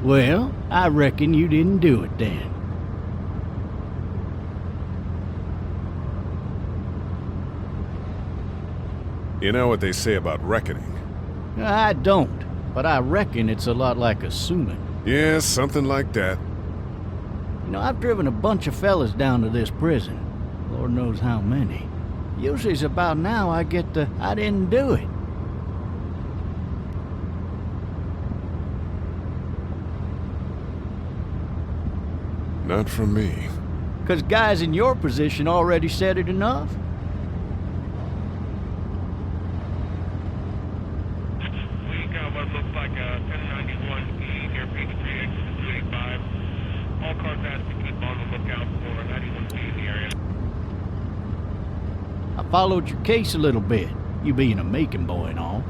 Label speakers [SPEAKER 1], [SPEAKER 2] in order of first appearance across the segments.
[SPEAKER 1] Well, I reckon you didn't do it then.
[SPEAKER 2] You know what they say about reckoning?
[SPEAKER 1] I don't, but I reckon it's a lot like assuming.
[SPEAKER 2] Yeah, something like that.
[SPEAKER 1] You know, I've driven a bunch of fellas down to this prison. Lord knows how many. Usually it's about now I get the, I didn't do it.
[SPEAKER 2] Not from me.
[SPEAKER 1] 'Cause guys in your position already said it enough.
[SPEAKER 3] We got what looks like a 1091E near Peachtree, exit 285. All cars asked to keep on the lookout for 91B in the area.
[SPEAKER 1] I followed your case a little bit, you being a Macon boy and all.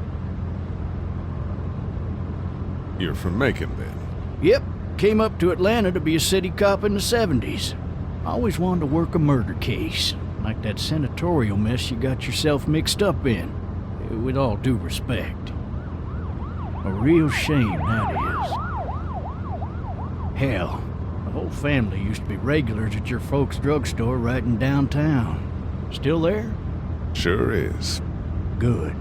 [SPEAKER 2] You're from Macon, then?
[SPEAKER 1] Yep, came up to Atlanta to be a city cop in the 70s. I always wanted to work a murder case, like that senatorial mess you got yourself mixed up in. With all due respect. A real shame, that is. Hell, the whole family used to be regulars at your folks' drugstore right in downtown. Still there?
[SPEAKER 2] Sure is.
[SPEAKER 1] Good.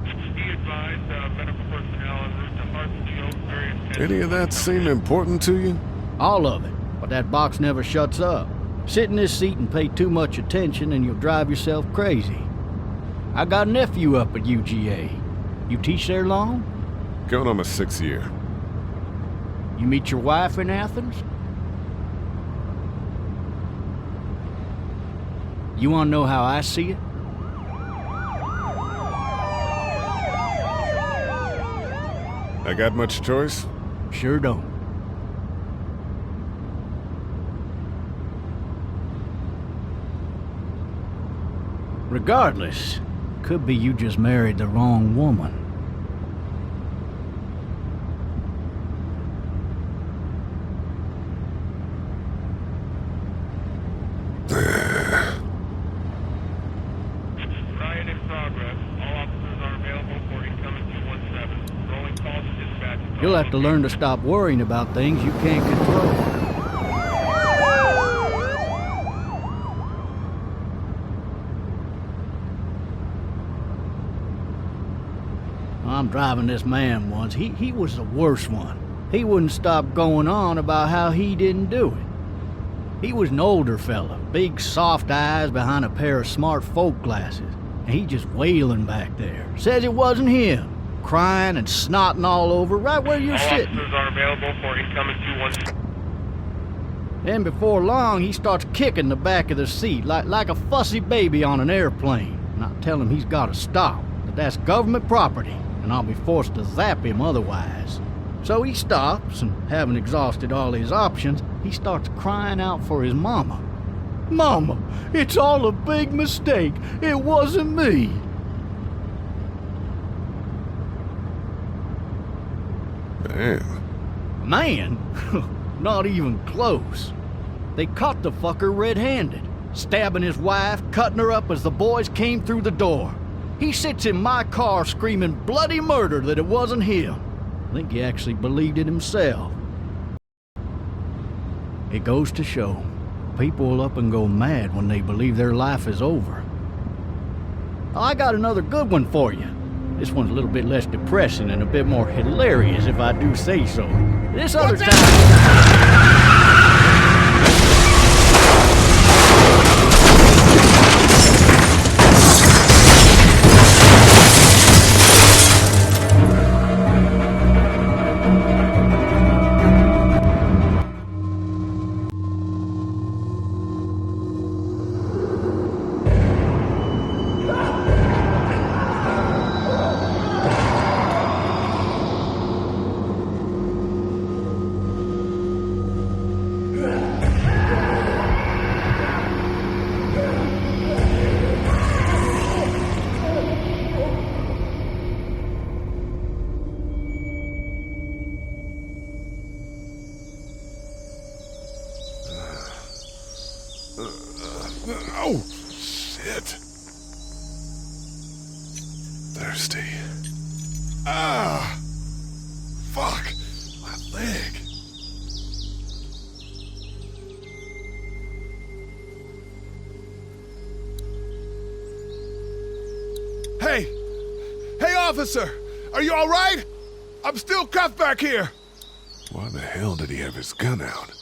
[SPEAKER 3] Be advised, medical personnel en route to Hartsfield, various...
[SPEAKER 2] Any of that seem important to you?
[SPEAKER 1] All of it, but that box never shuts up. Sit in this seat and pay too much attention and you'll drive yourself crazy. I got a nephew up at UGA. You teach there long?
[SPEAKER 2] Going on my 6th year.
[SPEAKER 1] You meet your wife in Athens? You wanna know how I see it?
[SPEAKER 2] I got much choice?
[SPEAKER 1] Sure don't. Regardless, could be you just married the wrong woman.
[SPEAKER 3] Riot in progress. All officers are available for incoming 217. Rolling calls to dispatch.
[SPEAKER 1] You'll have to learn to stop worrying about things you can't control. I'm driving this man once. He was the worst one. He wouldn't stop going on about how he didn't do it. He was an older fella, big soft eyes behind a pair of smart folk glasses. And he just wailing back there. Says it wasn't him. Crying and snotting all over right where you're
[SPEAKER 3] All
[SPEAKER 1] sitting.
[SPEAKER 3] officers are available for incoming 217.
[SPEAKER 1] Then before long, he starts kicking the back of the seat like a fussy baby on an airplane. And I tell him he's got to stop, that that's government property, and I'll be forced to zap him otherwise. So he stops, and having exhausted all his options, he starts crying out for his mama. Mama, it's all a big mistake. It wasn't me.
[SPEAKER 2] Man.
[SPEAKER 1] Man? Not even close. They caught the fucker red-handed, stabbing his wife, cutting her up as the boys came through the door. He sits in my car screaming bloody murder that it wasn't him. I think he actually believed it himself. It goes to show, people will up and go mad when they believe their life is over. I got another good one for you. This one's a little bit less depressing and a bit more hilarious, if I do say so. This other time...
[SPEAKER 4] officer! Are you all right? I'm still cuffed back here!
[SPEAKER 2] Why the hell did he have his gun out?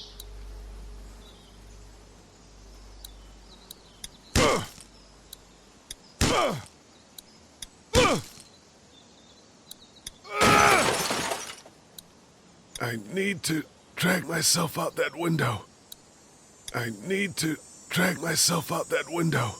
[SPEAKER 2] I need to drag myself out that window. I need to drag myself out that window.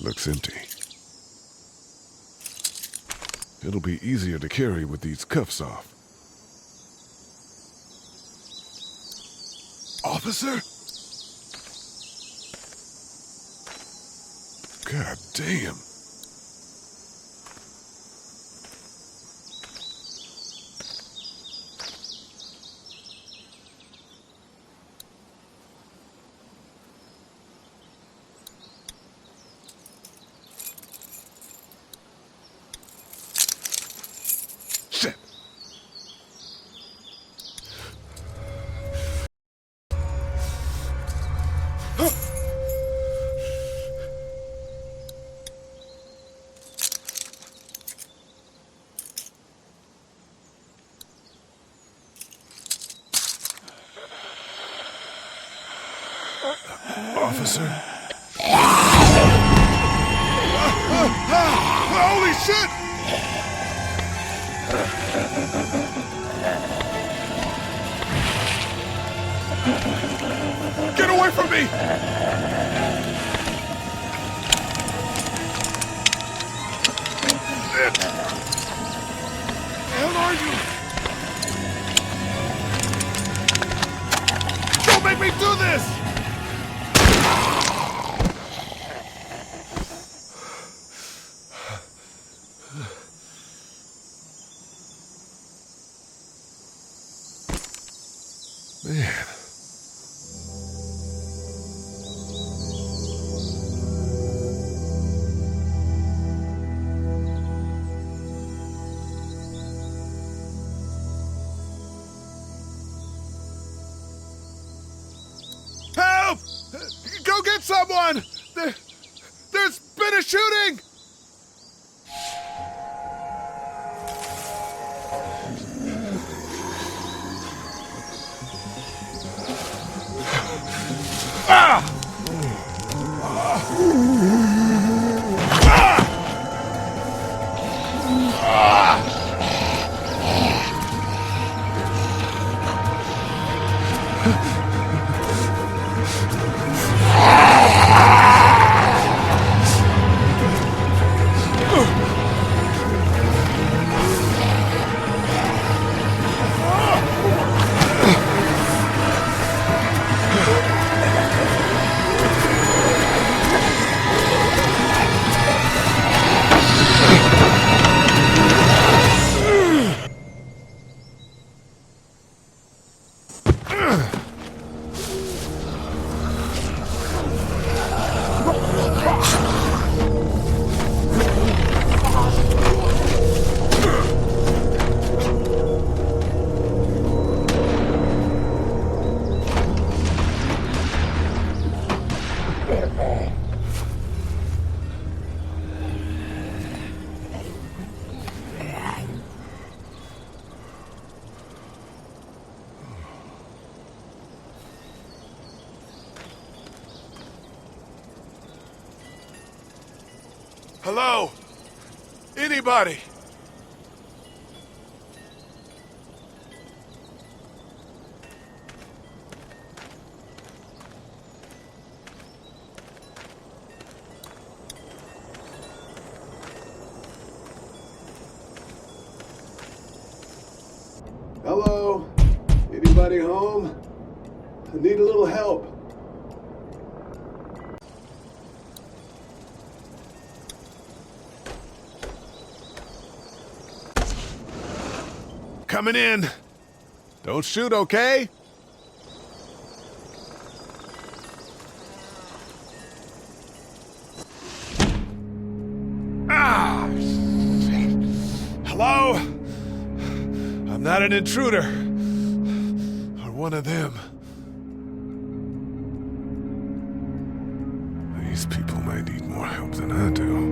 [SPEAKER 2] Looks empty. It'll be easier to carry with these cuffs off. Officer? God damn. Shit. Officer? Holy shit! Get away from me! Shit! Where are you? Don't make me do this! Man. Help! Go get someone! There's been a shooting! Hello? Anybody? Hello? Anybody home? I need a little help. Coming in. Don't shoot, okay? Ah! Shit. Hello? I'm not an intruder. Or one of them. These people might need more help than I do.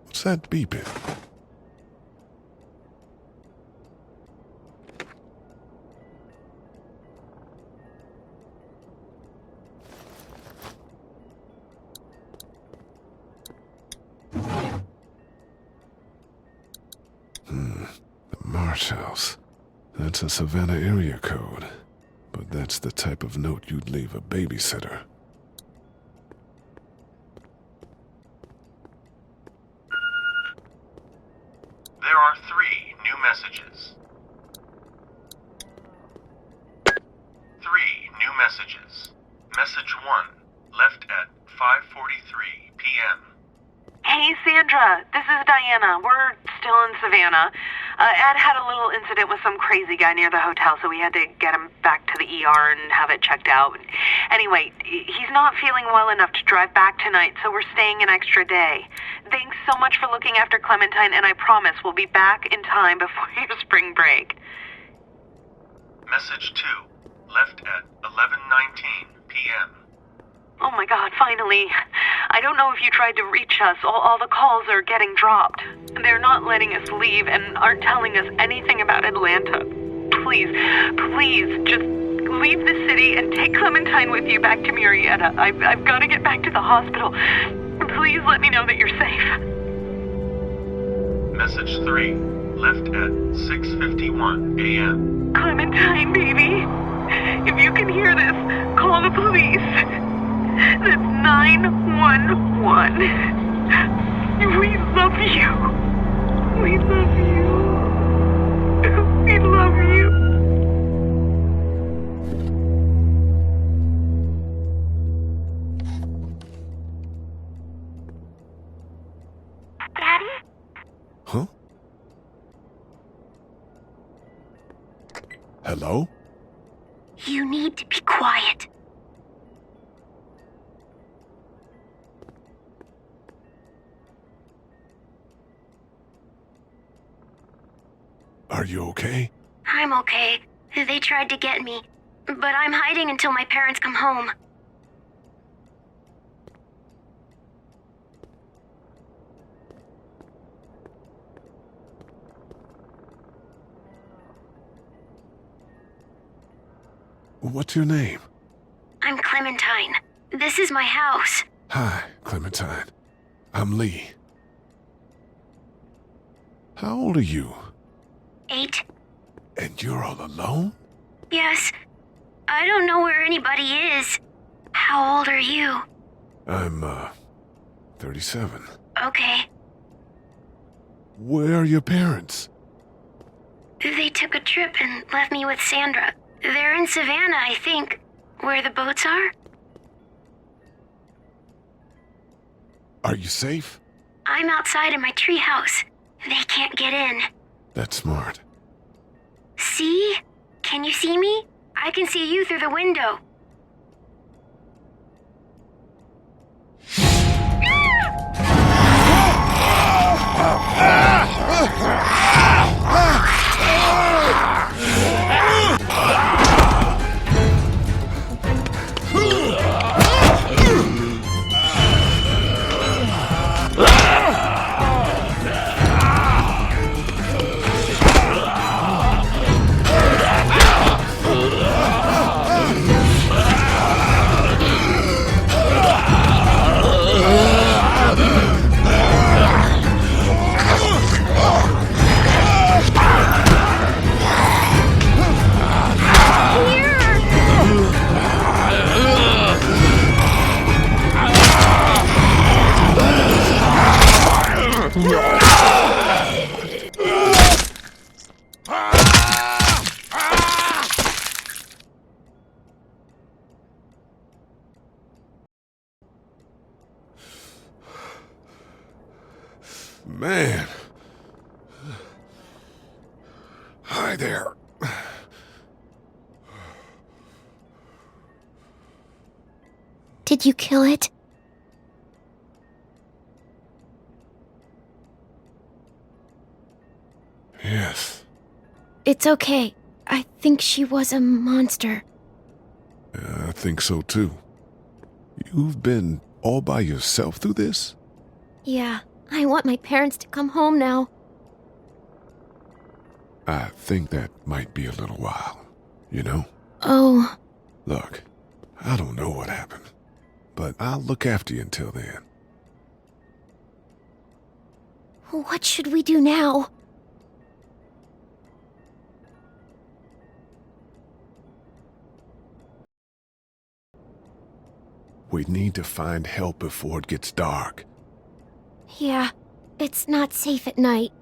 [SPEAKER 2] What's that beeping? The Marsh House. That's a Savannah area code. But that's the type of note you'd leave a babysitter.
[SPEAKER 5] There are 3 new messages. 3 new messages. Message 1, left at 5:43 p.m.
[SPEAKER 6] Hey, Sandra. This is Diana. We're still in Savannah. Ed had a little incident with some crazy guy near the hotel, so we had to get him back to the ER and have it checked out. Anyway, he's not feeling well enough to drive back tonight, so we're staying an extra day. Thanks so much for looking after Clementine, and I promise we'll be back in time before your spring break.
[SPEAKER 5] Message 2, left at 11:19 p.m.
[SPEAKER 6] Oh my God, finally. I don't know if you tried to reach us. All the calls are getting dropped. They're not letting us leave and aren't telling us anything about Atlanta. Please, just leave the city and take Clementine with you back to Murrieta. I've got to get back to the hospital. Please let me know that you're safe.
[SPEAKER 5] Message 3, left at 6:51 a.m.
[SPEAKER 6] Clementine, baby. If you can hear this, call the police. That's 911. We love you. We love you. We love you. Daddy?
[SPEAKER 2] Huh? Hello?
[SPEAKER 7] You need to be quiet.
[SPEAKER 2] Are you okay?
[SPEAKER 7] I'm okay. They tried to get me, but I'm hiding until my parents come home.
[SPEAKER 2] What's your name?
[SPEAKER 7] I'm Clementine. This is my house.
[SPEAKER 2] Hi, Clementine. I'm Lee. How old are you?
[SPEAKER 7] 8.
[SPEAKER 2] And you're all alone?
[SPEAKER 7] Yes. I don't know where anybody is. How old are you?
[SPEAKER 2] I'm, 37.
[SPEAKER 7] Okay.
[SPEAKER 2] Where are your parents?
[SPEAKER 7] They took a trip and left me with Sandra. They're in Savannah, I think. Where the boats are?
[SPEAKER 2] Are you safe?
[SPEAKER 7] I'm outside in my treehouse. They can't get in.
[SPEAKER 2] That's smart.
[SPEAKER 7] See? Can you see me? I can see you through the window.
[SPEAKER 2] Man. Hi there.
[SPEAKER 7] Did you kill it?
[SPEAKER 2] Yes.
[SPEAKER 7] It's okay. I think she was a monster.
[SPEAKER 2] I think so too. You've been all by yourself through this?
[SPEAKER 7] Yeah, I want my parents to come home now.
[SPEAKER 2] I think that might be a little while, you know?
[SPEAKER 7] Oh,
[SPEAKER 2] Look, I don't know what happened, but I'll look after you until then.
[SPEAKER 7] what should we do now?
[SPEAKER 2] We need to find help before it gets dark.
[SPEAKER 7] Yeah, it's not safe at night.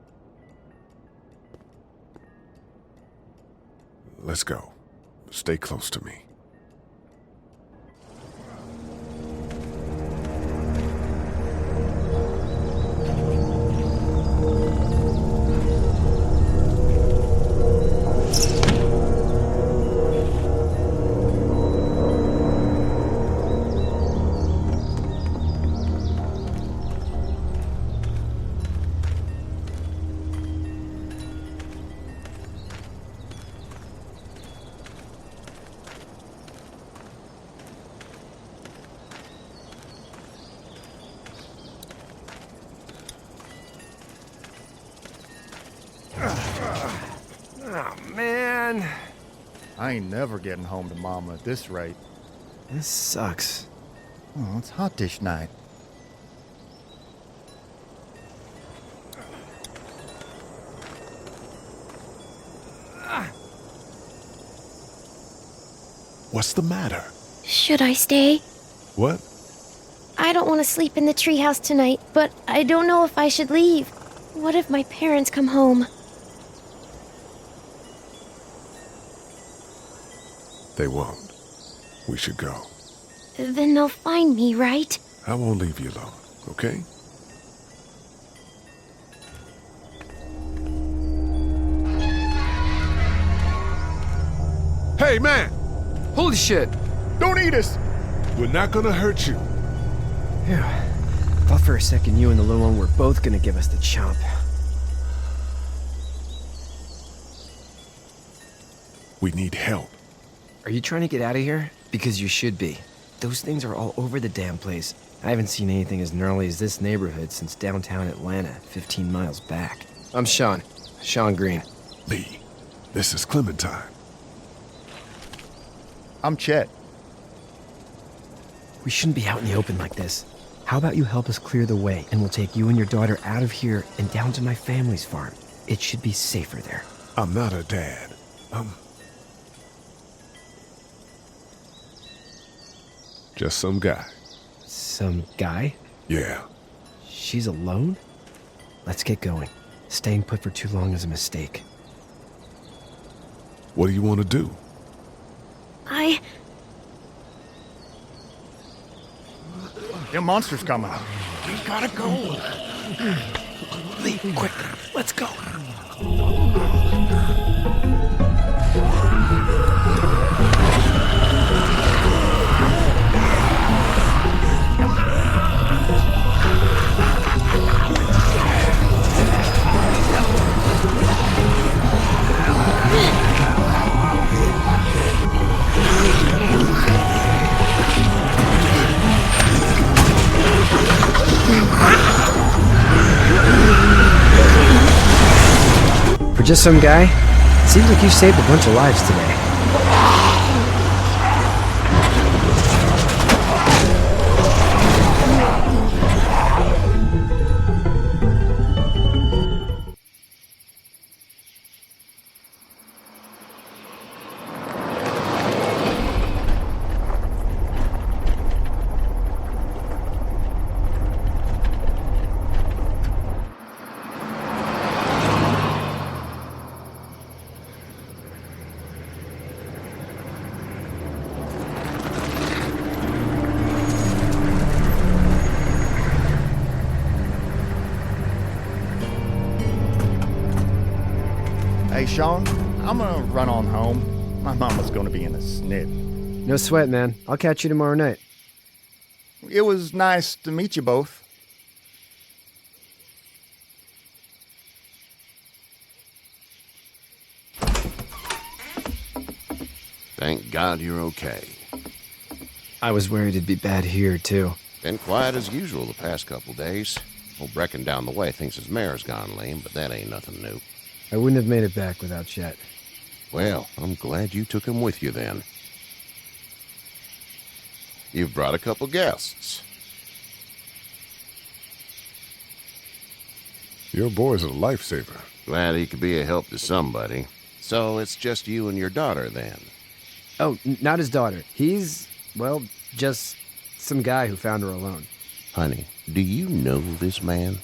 [SPEAKER 2] Let's go. Stay close to me.
[SPEAKER 8] Oh, man. I ain't never getting home to Mama at this rate.
[SPEAKER 9] This sucks.
[SPEAKER 8] Oh, it's hot dish night.
[SPEAKER 2] What's the matter?
[SPEAKER 7] Should I stay?
[SPEAKER 2] What?
[SPEAKER 7] I don't want to sleep in the treehouse tonight, but I don't know if I should leave. What if my parents come home?
[SPEAKER 2] They won't. We should go.
[SPEAKER 7] Then they'll find me, right?
[SPEAKER 2] I won't leave you alone, okay? Hey, man!
[SPEAKER 9] Holy shit!
[SPEAKER 4] Don't eat us!
[SPEAKER 2] We're not gonna hurt you.
[SPEAKER 9] Yeah. Thought for a second you and the little one were both gonna give us the chomp.
[SPEAKER 2] We need help.
[SPEAKER 9] Are you trying to get out of here? Because you should be. Those things are all over the damn place. I haven't seen anything as gnarly as this neighborhood since downtown Atlanta, 15 miles back. I'm Sean. Sean Green.
[SPEAKER 2] Lee, this is Clementine.
[SPEAKER 8] I'm Chet.
[SPEAKER 9] We shouldn't be out in the open like this. How about you help us clear the way, and we'll take you and your daughter out of here and down to my family's farm. It should be safer there.
[SPEAKER 2] I'm not her dad. Just some guy.
[SPEAKER 9] Some guy?
[SPEAKER 2] Yeah.
[SPEAKER 9] She's alone? Let's get going. Staying put for too long is a mistake.
[SPEAKER 2] What do you want to do?
[SPEAKER 8] Them monsters coming.
[SPEAKER 4] We gotta go.
[SPEAKER 9] Lee, quick, let's go. For just some guy, it seems like you saved a bunch of lives today.
[SPEAKER 8] Sean. I'm gonna run on home. My mama's gonna be in a snit.
[SPEAKER 9] No sweat, man. I'll catch you tomorrow night.
[SPEAKER 8] It was nice to meet you both.
[SPEAKER 10] Thank God you're okay.
[SPEAKER 9] I was worried it'd be bad here, too.
[SPEAKER 10] Been quiet as usual the past couple days. Old Brecken down the way thinks his mare's gone lame, but that ain't nothing new.
[SPEAKER 9] I wouldn't have made it back without Chet.
[SPEAKER 10] Well, I'm glad you took him with you then. You've brought a couple guests.
[SPEAKER 2] Your boy's a lifesaver.
[SPEAKER 10] Glad he could be a help to somebody. So it's just you and your daughter then?
[SPEAKER 9] Oh, not his daughter. He's, well, just some guy who found her alone.
[SPEAKER 10] Honey, do you know this man?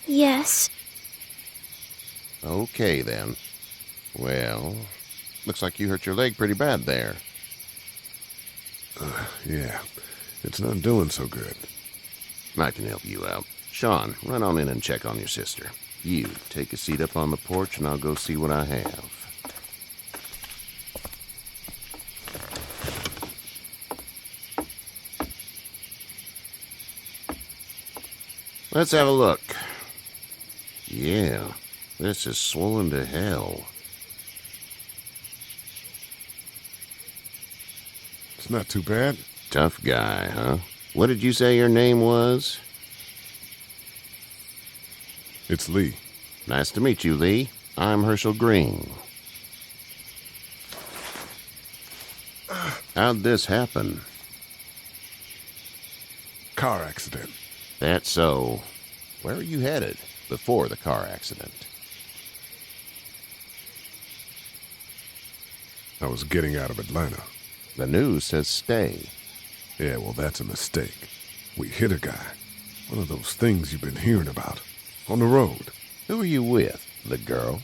[SPEAKER 7] Yes.
[SPEAKER 10] Okay, then. Well, looks like you hurt your leg pretty bad there.
[SPEAKER 2] Yeah, it's not doing so good.
[SPEAKER 10] I can help you out. Sean, run on in and check on your sister. You, take a seat up on the porch and I'll go see what I have. Let's have a look. Yeah, this is swollen to hell.
[SPEAKER 2] It's not too bad.
[SPEAKER 10] Tough guy, huh? What did you say your name was?
[SPEAKER 2] It's Lee.
[SPEAKER 10] Nice to meet you, Lee. I'm Herschel Green. How'd this happen?
[SPEAKER 2] Car accident.
[SPEAKER 10] That's so. Where are you headed before the car accident?
[SPEAKER 2] I was getting out of Atlanta.
[SPEAKER 10] The news says stay.
[SPEAKER 2] Yeah, well, that's a mistake. We hit a guy. One of those things you've been hearing about. On the road.
[SPEAKER 10] Who are you with? The girl?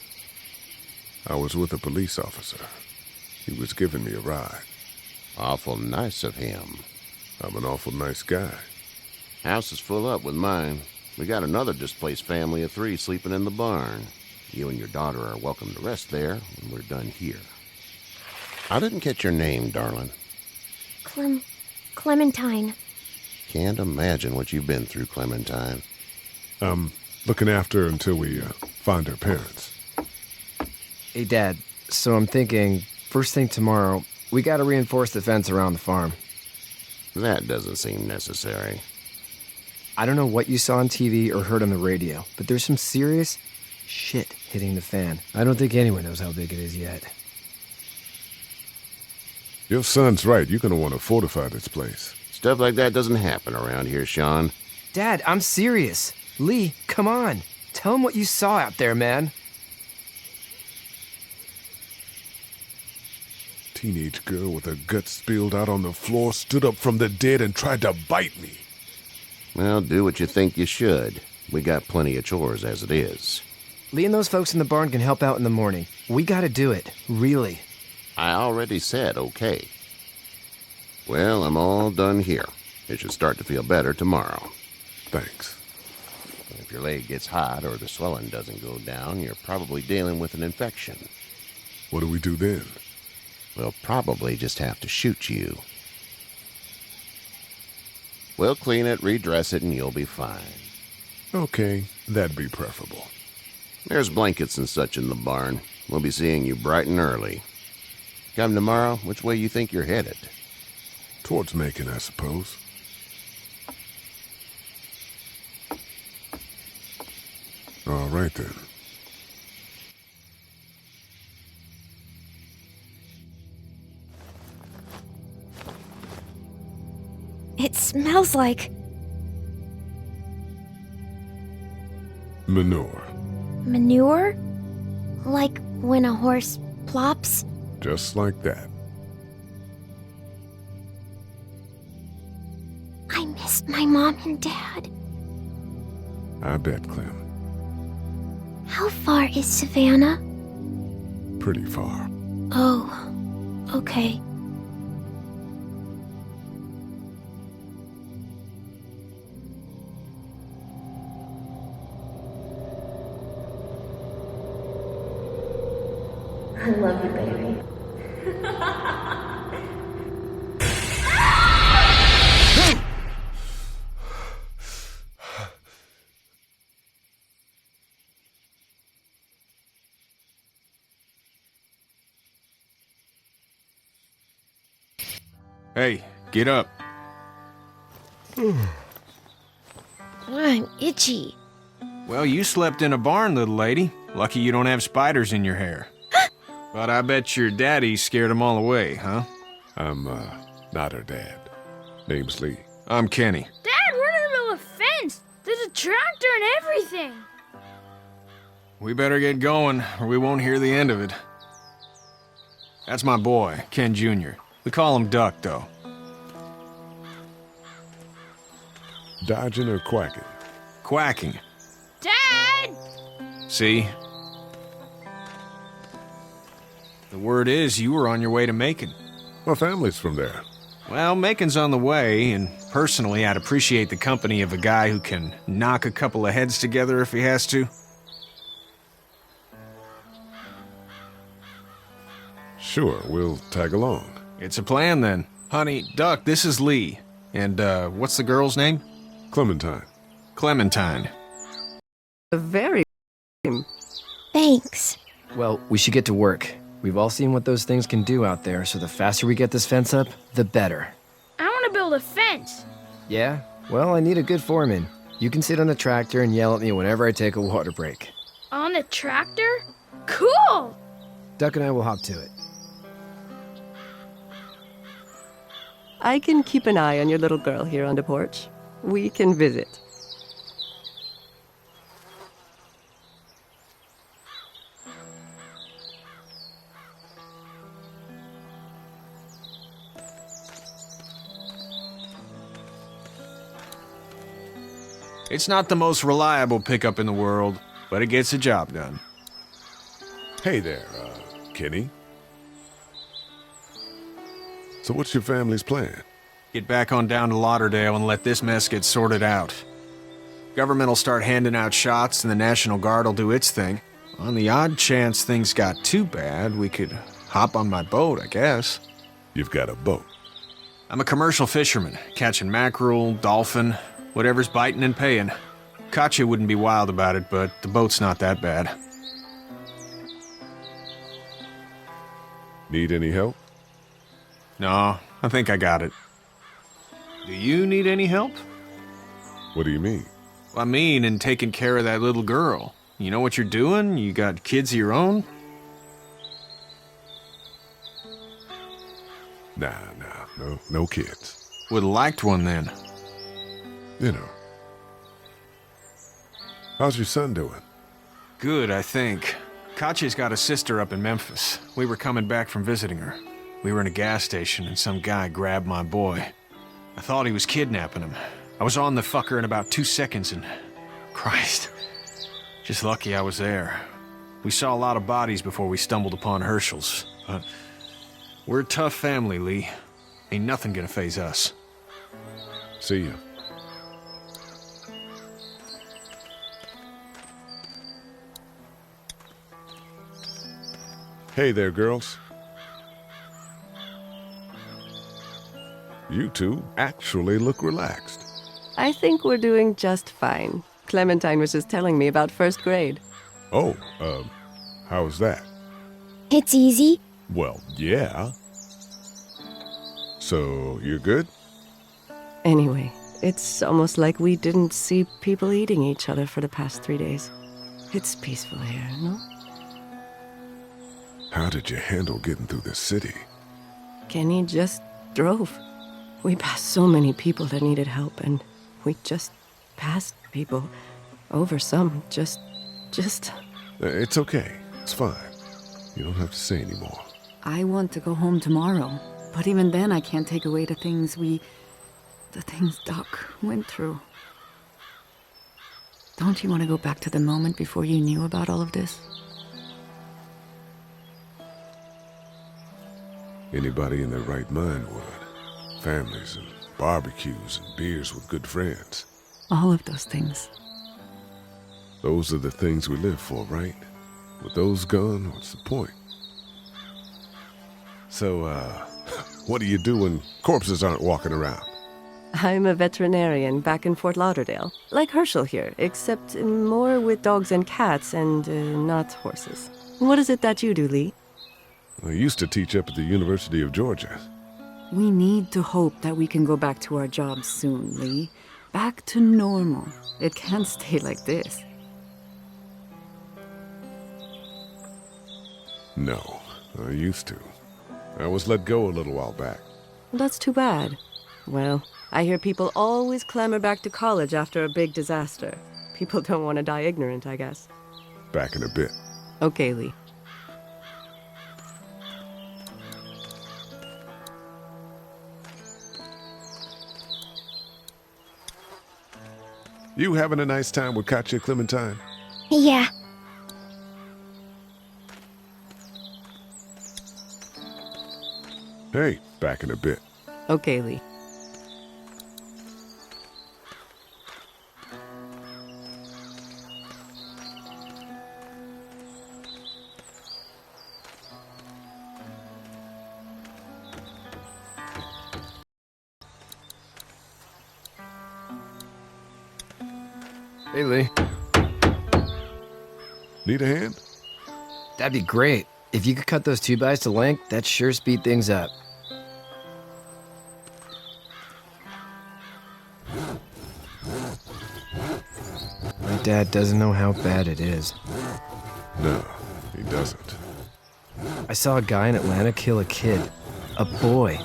[SPEAKER 2] I was with a police officer. He was giving me a ride.
[SPEAKER 10] Awful nice of him.
[SPEAKER 2] I'm an awful nice guy.
[SPEAKER 10] House is full up with mine. We got another displaced family of 3 sleeping in the barn. You and your daughter are welcome to rest there when we're done here. I didn't catch your name, darling.
[SPEAKER 7] Clementine.
[SPEAKER 10] Can't imagine what you've been through, Clementine.
[SPEAKER 2] Looking after her until we find her parents.
[SPEAKER 9] Hey, Dad, so I'm thinking, first thing tomorrow, we gotta reinforce the fence around the farm.
[SPEAKER 10] That doesn't seem necessary.
[SPEAKER 9] I don't know what you saw on TV or heard on the radio, but there's some serious shit hitting the fan. I don't think anyone knows how big it is yet.
[SPEAKER 2] Your son's right. You're gonna want to fortify this place.
[SPEAKER 10] Stuff like that doesn't happen around here, Sean.
[SPEAKER 9] Dad, I'm serious. Lee, come on. Tell him what you saw out there, man.
[SPEAKER 2] Teenage girl with her guts spilled out on the floor stood up from the dead and tried to bite me.
[SPEAKER 10] Well, do what you think you should. We got plenty of chores as it is.
[SPEAKER 9] Lee and those folks in the barn can help out in the morning. We gotta do it. Really.
[SPEAKER 10] I already said okay. Well, I'm all done here. It should start to feel better tomorrow.
[SPEAKER 2] Thanks.
[SPEAKER 10] If your leg gets hot or the swelling doesn't go down, you're probably dealing with an infection.
[SPEAKER 2] What do we do then?
[SPEAKER 10] We'll probably just have to shoot you. We'll clean it, redress it, and you'll be fine.
[SPEAKER 2] Okay, that'd be preferable.
[SPEAKER 10] There's blankets and such in the barn. We'll be seeing you bright and early. Come tomorrow, which way you think you're headed?
[SPEAKER 2] Towards Macon, I suppose. All right, then.
[SPEAKER 7] It smells like
[SPEAKER 2] Manure.
[SPEAKER 7] manure? Like when a horse plops?
[SPEAKER 2] Just like that.
[SPEAKER 7] I missed my mom and dad.
[SPEAKER 2] I bet, Clem.
[SPEAKER 7] How far is Savannah?
[SPEAKER 2] Pretty far.
[SPEAKER 7] Oh, okay.
[SPEAKER 11] Hey, get up.
[SPEAKER 7] I'm itchy.
[SPEAKER 11] Well, you slept in a barn, little lady. Lucky you don't have spiders in your hair. But I bet your daddy scared them all away, huh?
[SPEAKER 2] I'm, not her dad. Name's Lee.
[SPEAKER 11] I'm Kenny.
[SPEAKER 12] Dad, we're in the middle of a fence. There's a tractor and everything.
[SPEAKER 11] We better get going, or we won't hear the end of it. That's my boy, Ken Jr. We call him Duck, though.
[SPEAKER 2] Dodging or quacking?
[SPEAKER 11] Quacking.
[SPEAKER 12] Dad!
[SPEAKER 11] See? The word is you were on your way to Macon.
[SPEAKER 2] My family's from there.
[SPEAKER 11] Well, Macon's on the way, and personally, I'd appreciate the company of a guy who can knock a couple of heads together if he has to.
[SPEAKER 2] Sure, we'll tag along.
[SPEAKER 11] It's a plan, then. Honey, Duck, this is Lee. And, what's the girl's name?
[SPEAKER 2] Clementine.
[SPEAKER 11] Clementine.
[SPEAKER 13] Very.
[SPEAKER 7] Thanks.
[SPEAKER 9] Well, we should get to work. We've all seen what those things can do out there, so the faster we get this fence up, the better.
[SPEAKER 12] I want to build a fence.
[SPEAKER 9] Yeah? Well, I need a good foreman. You can sit on the tractor and yell at me whenever I take a water break.
[SPEAKER 12] On the tractor? Cool!
[SPEAKER 9] Duck and I will hop to it.
[SPEAKER 13] I can keep an eye on your little girl here on the porch. We can visit.
[SPEAKER 11] It's not the most reliable pickup in the world, but it gets the job done.
[SPEAKER 2] Hey there, Kenny. So what's your family's plan?
[SPEAKER 11] Get back on down to Lauderdale and let this mess get sorted out. Government will start handing out shots and the National Guard will do its thing. On the odd chance things got too bad, we could hop on my boat, I guess.
[SPEAKER 2] You've got a boat.
[SPEAKER 11] I'm a commercial fisherman, catching mackerel, dolphin, whatever's biting and paying. Katya wouldn't be wild about it, but the boat's not that bad.
[SPEAKER 2] Need any help?
[SPEAKER 11] No, I think I got it. Do you need any help?
[SPEAKER 2] What do you mean?
[SPEAKER 11] I mean, in taking care of that little girl. You know what you're doing? You got kids of your own?
[SPEAKER 2] Nah, no kids.
[SPEAKER 11] Would've liked one then.
[SPEAKER 2] You know. How's your son doing?
[SPEAKER 11] Good, I think. Katya's got a sister up in Memphis. We were coming back from visiting her. We were in a gas station and some guy grabbed my boy. I thought he was kidnapping him. I was on the fucker in about 2 seconds and... Christ. Just lucky I was there. We saw a lot of bodies before we stumbled upon Herschel's. But we're a tough family, Lee. Ain't nothing gonna faze us.
[SPEAKER 2] See ya. Hey there, girls. You two actually look relaxed.
[SPEAKER 13] I think we're doing just fine. Clementine was just telling me about first grade.
[SPEAKER 2] Oh, how's that?
[SPEAKER 7] It's easy.
[SPEAKER 2] Well, yeah. So, you're good?
[SPEAKER 13] Anyway, it's almost like we didn't see people eating each other for the past 3 days. It's peaceful here, no?
[SPEAKER 2] How did you handle getting through the city?
[SPEAKER 13] Kenny just drove. We passed so many people that needed help, and we just passed people. Over some, just...
[SPEAKER 2] It's okay. It's fine. You don't have to say anymore.
[SPEAKER 14] I want to go home tomorrow, but even then I can't take away the things Doc went through. Don't you want to go back to the moment before you knew about all of this?
[SPEAKER 2] Anybody in their right mind would. Families and barbecues and beers with good friends.
[SPEAKER 14] All of those things.
[SPEAKER 2] Those are the things we live for, right? With those gone, what's the point? So, what do you do when corpses aren't walking around?
[SPEAKER 13] I'm a veterinarian back in Fort Lauderdale. Like Herschel here, except more with dogs and cats and not horses. What is it that you do, Lee?
[SPEAKER 2] I used to teach up at the University of Georgia.
[SPEAKER 14] We need to hope that we can go back to our jobs soon, Lee. Back to normal. It can't stay like this.
[SPEAKER 2] No, I used to. I was let go a little while back.
[SPEAKER 13] That's too bad. Well, I hear people always clamor back to college after a big disaster. People don't want to die ignorant, I guess.
[SPEAKER 2] Back in a bit.
[SPEAKER 13] Okay, Lee.
[SPEAKER 2] You having a nice time with Katya, Clementine?
[SPEAKER 7] Yeah.
[SPEAKER 2] Hey, back in a bit.
[SPEAKER 13] Okay, Lee.
[SPEAKER 9] Hey, Lee.
[SPEAKER 2] Need a hand?
[SPEAKER 9] That'd be great. If you could cut those 2x to length, that'd sure speed things up. My dad doesn't know how bad it is.
[SPEAKER 2] No, he doesn't.
[SPEAKER 9] I saw a guy in Atlanta kill a kid. A boy.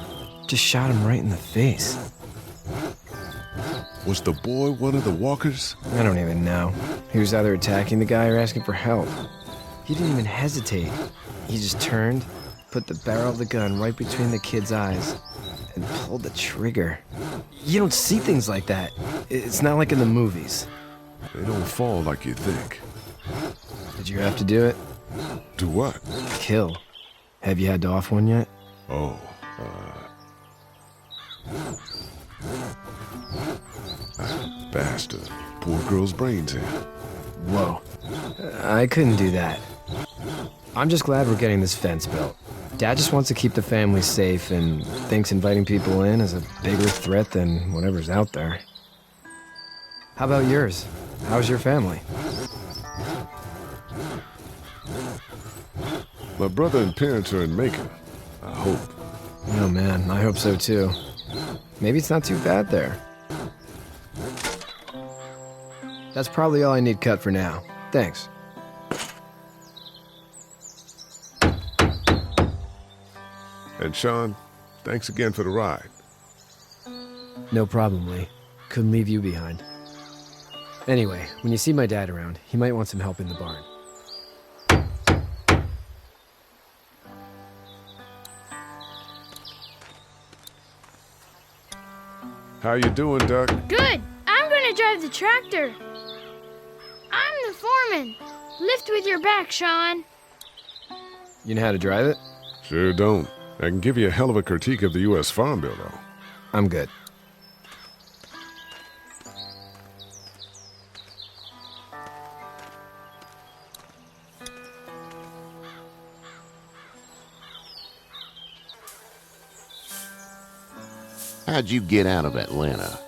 [SPEAKER 9] Just shot him right in the face.
[SPEAKER 2] Was the boy one of the walkers?
[SPEAKER 9] I don't even know. He was either attacking the guy or asking for help. He didn't even hesitate. He just turned, put the barrel of the gun right between the kid's eyes, and pulled the trigger. You don't see things like that. It's not like in the movies.
[SPEAKER 2] They don't fall like you think.
[SPEAKER 9] Did you have to do it?
[SPEAKER 2] Do what?
[SPEAKER 9] Kill. Have you had to off one yet?
[SPEAKER 2] Oh, I bashed a poor girl's brains in.
[SPEAKER 9] Whoa. I couldn't do that. I'm just glad we're getting this fence built. Dad just wants to keep the family safe and thinks inviting people in is a bigger threat than whatever's out there. How about yours? How's your family?
[SPEAKER 2] My brother and parents are in Macon. I hope.
[SPEAKER 9] Oh man, I hope so too. Maybe it's not too bad there. That's probably all I need cut for now. Thanks.
[SPEAKER 2] And Sean, thanks again for the ride.
[SPEAKER 9] No problem, Lee. Couldn't leave you behind. Anyway, when you see my dad around, he might want some help in the barn.
[SPEAKER 2] How you doing, Duck?
[SPEAKER 12] Good. I'm gonna drive the tractor. I'm the foreman. Lift with your back, Sean.
[SPEAKER 9] You know how to drive it?
[SPEAKER 2] Sure don't. I can give you a hell of a critique of the U.S. Farm Bill, though.
[SPEAKER 9] I'm good.
[SPEAKER 10] How'd you get out of Atlanta?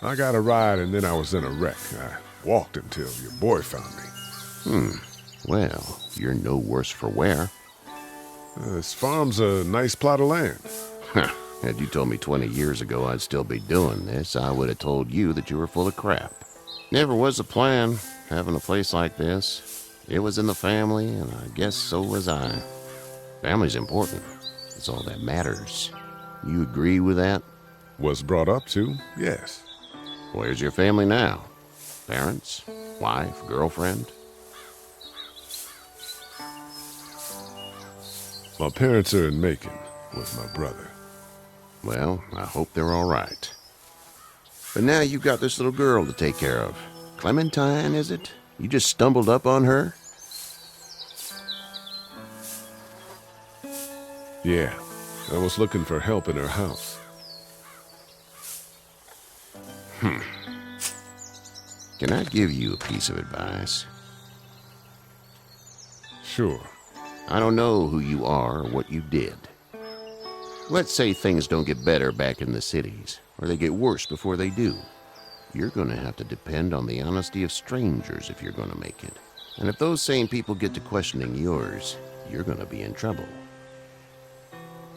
[SPEAKER 2] I got a ride and then I was in a wreck. I walked until your boy found me.
[SPEAKER 10] Well, you're no worse for wear.
[SPEAKER 2] This farm's a nice plot of land.
[SPEAKER 10] Had you told me 20 years ago I'd still be doing this, I would have told you that you were full of crap. Never was a plan, having a place like this. It was in the family, and I guess so was I. Family's important. It's all that matters. You agree with that?
[SPEAKER 2] Was brought up to, yes.
[SPEAKER 10] Where's your family now? Parents? Wife? Girlfriend?
[SPEAKER 2] My parents are in Macon with my brother.
[SPEAKER 10] Well, I hope they're all right. But now you've got this little girl to take care of. Clementine, is it? You just stumbled up on her?
[SPEAKER 2] Yeah, I was looking for help in her house.
[SPEAKER 10] Can I give you a piece of advice?
[SPEAKER 2] Sure.
[SPEAKER 10] I don't know who you are or what you did. Let's say things don't get better back in the cities, or they get worse before they do. You're gonna have to depend on the honesty of strangers if you're gonna make it. And if those same people get to questioning yours, you're gonna be in trouble.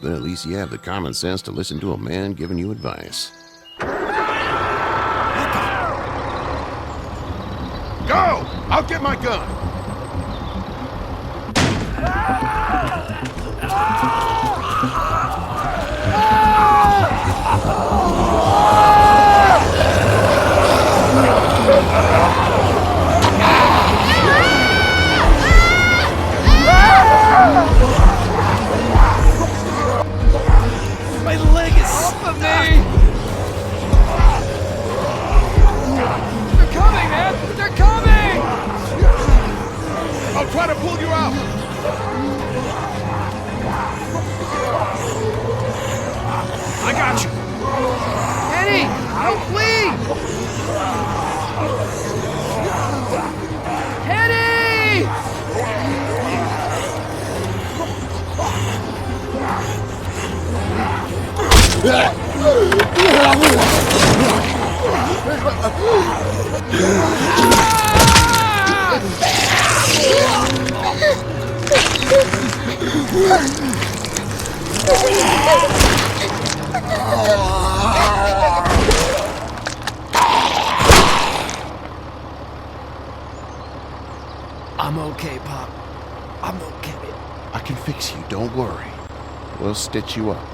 [SPEAKER 10] Then at least you have the common sense to listen to a man giving you advice.
[SPEAKER 4] Go! I'll get my gun!
[SPEAKER 9] My leg is off of me! They're coming, man! They're coming!
[SPEAKER 4] I'll try to pull you out!
[SPEAKER 11] I got you.
[SPEAKER 9] Eddie! Don't flee! Eddie! I'm okay, Pop. I'm okay.
[SPEAKER 10] I can fix you, don't worry. We'll stitch you up.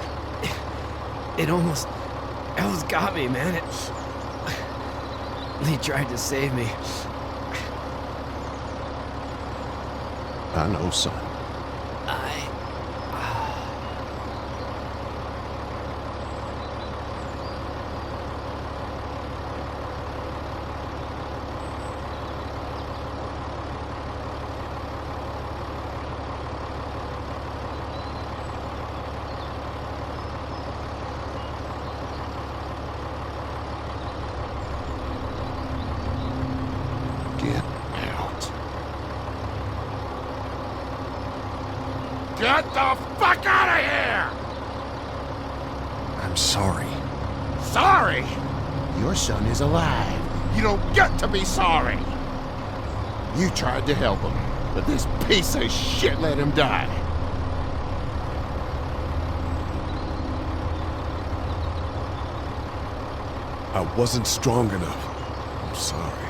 [SPEAKER 9] It almost got me, man. Lee tried to save me.
[SPEAKER 10] I know, son. Get out.
[SPEAKER 4] Get the fuck out of here!
[SPEAKER 11] I'm sorry.
[SPEAKER 4] Sorry? Your son is alive. You don't get to be sorry. You tried to help him, but this piece of shit let him die.
[SPEAKER 2] I wasn't strong enough. I'm sorry.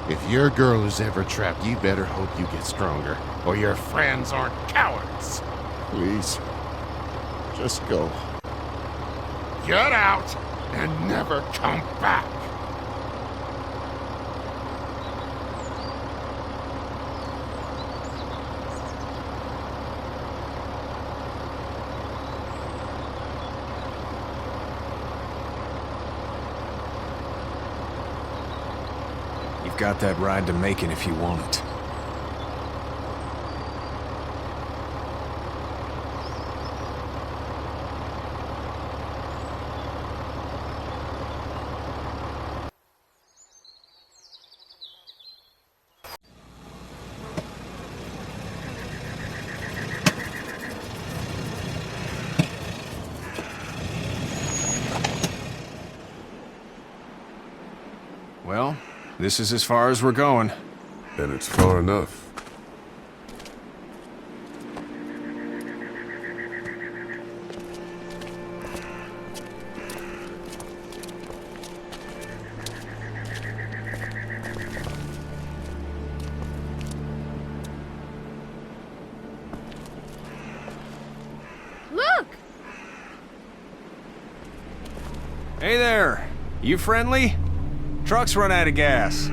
[SPEAKER 4] If your girl is ever trapped, you better hope you get stronger, or your friends aren't cowards.
[SPEAKER 2] Please. Just go.
[SPEAKER 4] Get out and never come back.
[SPEAKER 11] You've got that ride to Macon if you want it. Well, this is as far as we're going.
[SPEAKER 2] And it's far enough.
[SPEAKER 12] Look!
[SPEAKER 11] Hey there! You friendly? Truck's run out of gas.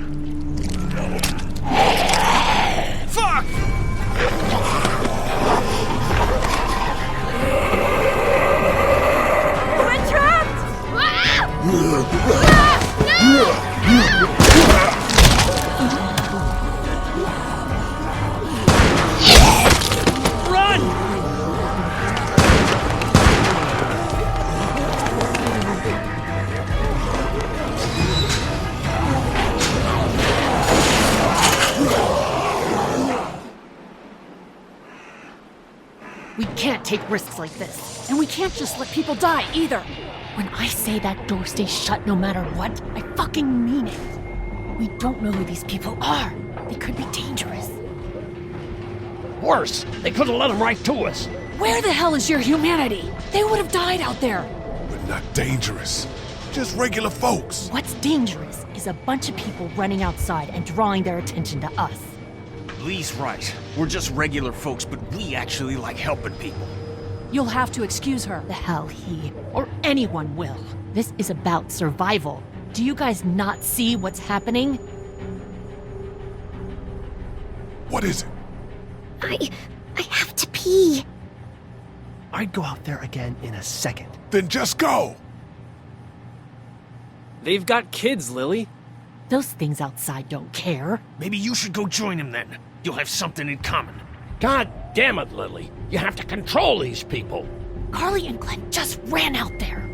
[SPEAKER 11] Fuck!
[SPEAKER 12] We're trapped! No!
[SPEAKER 15] We can't take risks like this. And we can't just let people die either. When I say that door stays shut no matter what, I fucking mean it. We don't know who these people are. They could be dangerous.
[SPEAKER 16] Worse, they could have let them right to us.
[SPEAKER 15] Where the hell is your humanity? They would have died out there.
[SPEAKER 2] We're not dangerous. Just regular folks.
[SPEAKER 15] What's dangerous is a bunch of people running outside and drawing their attention to us.
[SPEAKER 11] Lee's right. We're just regular folks, but we actually like helping people.
[SPEAKER 15] You'll have to excuse her. The hell he or anyone will. This is about survival. Do you guys not see what's happening?
[SPEAKER 2] What is it?
[SPEAKER 7] I have to pee.
[SPEAKER 16] I'd go out there again in a second.
[SPEAKER 2] Then just go!
[SPEAKER 17] They've got kids, Lily.
[SPEAKER 15] Those things outside don't care.
[SPEAKER 11] Maybe you should go join him then. You'll have something in common.
[SPEAKER 16] God damn it, Lily. You have to control these people.
[SPEAKER 15] Carly and Glenn just ran out there.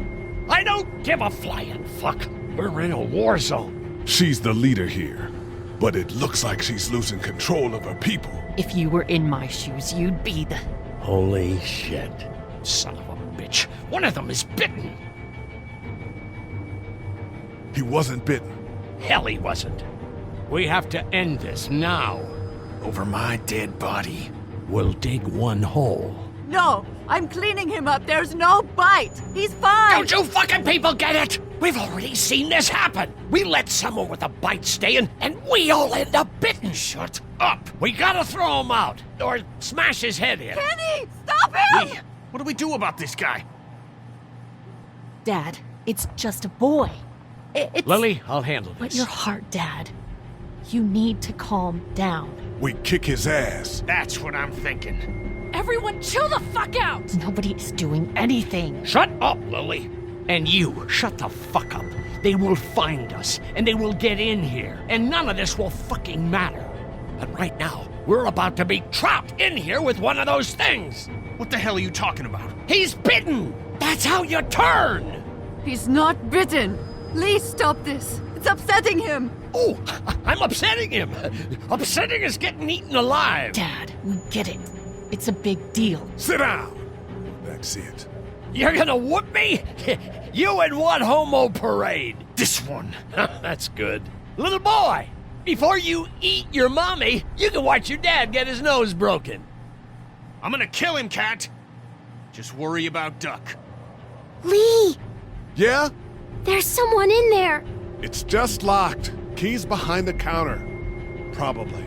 [SPEAKER 16] I don't give a flying fuck. We're in a war zone.
[SPEAKER 2] She's the leader here, but it looks like she's losing control of her people.
[SPEAKER 15] If you were in my shoes, you'd be the...
[SPEAKER 16] Holy shit. Son of a bitch. One of them is bitten.
[SPEAKER 2] He wasn't bitten.
[SPEAKER 16] Hell, he wasn't. We have to end this now.
[SPEAKER 11] Over my dead body.
[SPEAKER 16] We'll dig one hole.
[SPEAKER 14] No, I'm cleaning him up. There's no bite. He's fine.
[SPEAKER 16] Don't you fucking people get it? We've already seen this happen. We let someone with a bite stay in, and we all end up bitten. Shut up. We gotta throw him out, or smash his head in.
[SPEAKER 14] Kenny, stop him!
[SPEAKER 11] Lee, what do we do about this guy?
[SPEAKER 15] Dad, it's just a boy. It's...
[SPEAKER 16] Lily, I'll handle this.
[SPEAKER 15] But your heart, Dad. You need to calm down.
[SPEAKER 2] We kick his ass.
[SPEAKER 11] That's what I'm thinking.
[SPEAKER 15] Everyone chill the fuck out! Nobody is doing anything.
[SPEAKER 16] Shut up, Lily. And you, shut the fuck up. They will find us, and they will get in here, and none of this will fucking matter. And right now, we're about to be trapped in here with one of those things.
[SPEAKER 11] What the hell are you talking about?
[SPEAKER 16] He's bitten! That's how you turn!
[SPEAKER 14] He's not bitten. Lee, stop this. It's upsetting him.
[SPEAKER 16] Oh, I'm upsetting him. Upsetting is getting eaten alive.
[SPEAKER 15] Dad, we get it. It's a big deal.
[SPEAKER 2] Sit down. That's it.
[SPEAKER 16] You're gonna whoop me? You in what homo parade?
[SPEAKER 11] This one.
[SPEAKER 16] That's good. Little boy, before you eat your mommy, you can watch your dad get his nose broken.
[SPEAKER 11] I'm gonna kill him, Cat. Just worry about Duck.
[SPEAKER 7] Lee!
[SPEAKER 2] Yeah?
[SPEAKER 7] There's someone in there.
[SPEAKER 2] It's just locked. Key's behind the counter. Probably.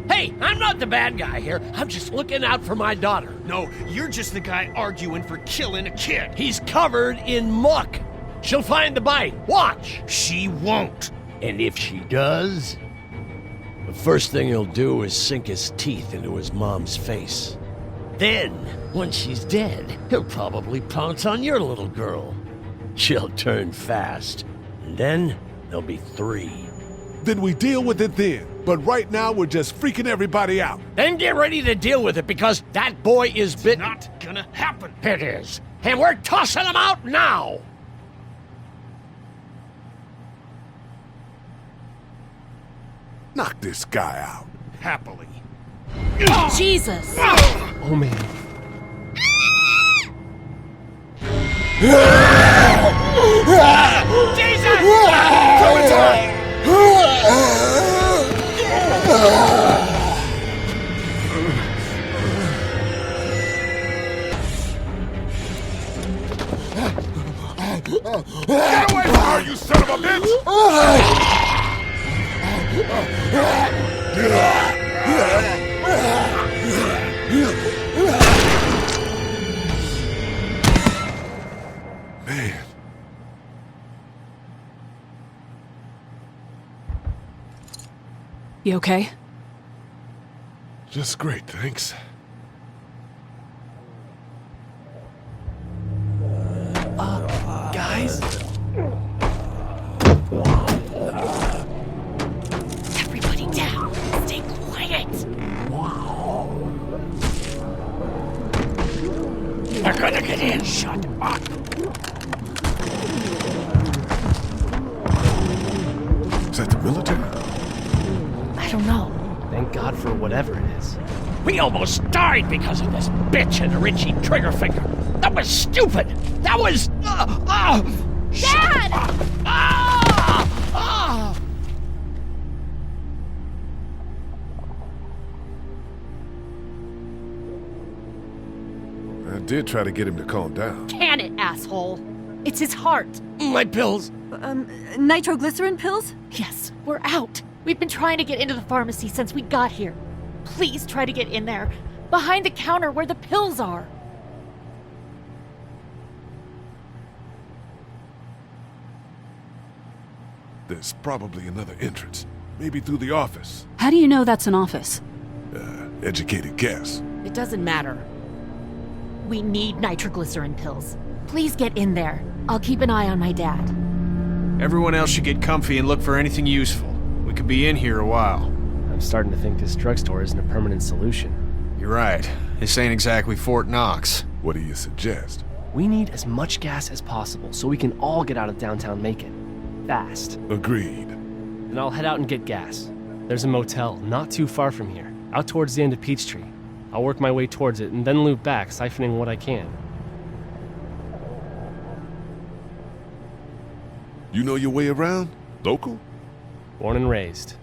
[SPEAKER 16] Hey, I'm not the bad guy here. I'm just looking out for my daughter.
[SPEAKER 11] No, you're just the guy arguing for killing a kid.
[SPEAKER 16] He's covered in muck. She'll find the bite. Watch.
[SPEAKER 11] She won't.
[SPEAKER 16] And if she does, the first thing he'll do is sink his teeth into his mom's face. Then, once she's dead, he'll probably pounce on your little girl. She'll turn fast. And then, there'll be 3.
[SPEAKER 2] Then we deal with it then. But right now, we're just freaking everybody out.
[SPEAKER 16] Then get ready to deal with it, because that boy is bitten.
[SPEAKER 11] Not gonna happen.
[SPEAKER 16] It is. And we're tossing him out now!
[SPEAKER 2] Knock this guy out.
[SPEAKER 11] Happily.
[SPEAKER 15] Jesus!
[SPEAKER 17] Oh, man.
[SPEAKER 16] Jesus! Coming time!
[SPEAKER 2] Get away from her, you son of a bitch! Man.
[SPEAKER 15] You okay?
[SPEAKER 2] Just great, thanks.
[SPEAKER 17] Guys?
[SPEAKER 15] Everybody down. Stay quiet.
[SPEAKER 16] They're gonna get in. Shut up.
[SPEAKER 2] Is that the military?
[SPEAKER 15] I don't know.
[SPEAKER 17] Thank God for whatever it is.
[SPEAKER 16] We almost died because of this bitch and Richie Triggerfinger. That was stupid. That was...
[SPEAKER 12] Dad!
[SPEAKER 2] I did try to get him to calm down.
[SPEAKER 15] Can it, asshole? It's his heart.
[SPEAKER 16] My pills.
[SPEAKER 14] Nitroglycerin pills?
[SPEAKER 15] Yes, we're out. We've been trying to get into the pharmacy since we got here. Please try to get in there. Behind the counter where the pills are.
[SPEAKER 2] There's probably another entrance. Maybe through the office.
[SPEAKER 14] How do you know that's an office?
[SPEAKER 2] Educated guess.
[SPEAKER 15] It doesn't matter. We need nitroglycerin pills. Please get in there. I'll keep an eye on my dad.
[SPEAKER 11] Everyone else should get comfy and look for anything useful. We could be in here a while.
[SPEAKER 17] I'm starting to think this drugstore isn't a permanent solution.
[SPEAKER 11] You're right. This ain't exactly Fort Knox.
[SPEAKER 2] What do you suggest?
[SPEAKER 17] We need as much gas as possible so we can all get out of downtown Macon. Fast.
[SPEAKER 2] Agreed.
[SPEAKER 17] Then I'll head out and get gas. There's a motel not too far from here, out towards the end of Peachtree. I'll work my way towards it and then loop back, siphoning what I can.
[SPEAKER 2] You know your way around? Local?
[SPEAKER 17] Born and raised.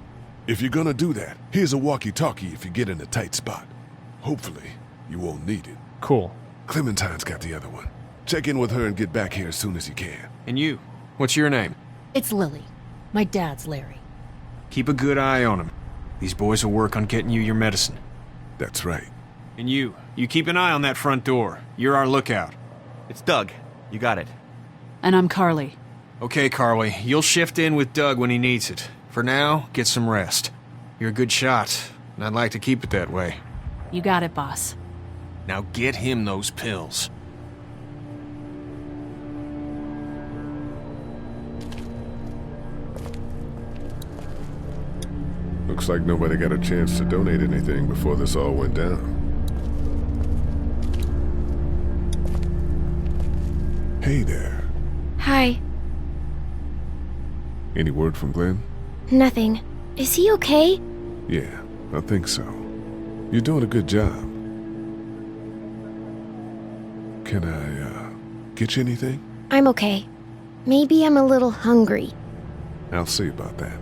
[SPEAKER 2] If you're gonna do that, here's a walkie-talkie if you get in a tight spot. Hopefully, you won't need it.
[SPEAKER 17] Cool.
[SPEAKER 2] Clementine's got the other one. Check in with her and get back here as soon as you can.
[SPEAKER 11] And you? What's your name?
[SPEAKER 15] It's Lily. My dad's Larry.
[SPEAKER 11] Keep a good eye on him. These boys will work on getting you your medicine.
[SPEAKER 2] That's right.
[SPEAKER 11] And you keep an eye on that front door. You're our lookout.
[SPEAKER 18] It's Doug. You got it.
[SPEAKER 14] And I'm Carly.
[SPEAKER 11] Okay, Carly. You'll shift in with Doug when he needs it. For now, get some rest. You're a good shot, and I'd like to keep it that way.
[SPEAKER 14] You got it, boss.
[SPEAKER 11] Now get him those pills.
[SPEAKER 2] Looks like nobody got a chance to donate anything before this all went down. Hey there.
[SPEAKER 7] Hi.
[SPEAKER 2] Any word from Glenn?
[SPEAKER 7] Nothing. Is he okay?
[SPEAKER 2] Yeah, I think so. You're doing a good job. Can I, get you anything?
[SPEAKER 7] I'm okay. Maybe I'm a little hungry.
[SPEAKER 2] I'll see about that.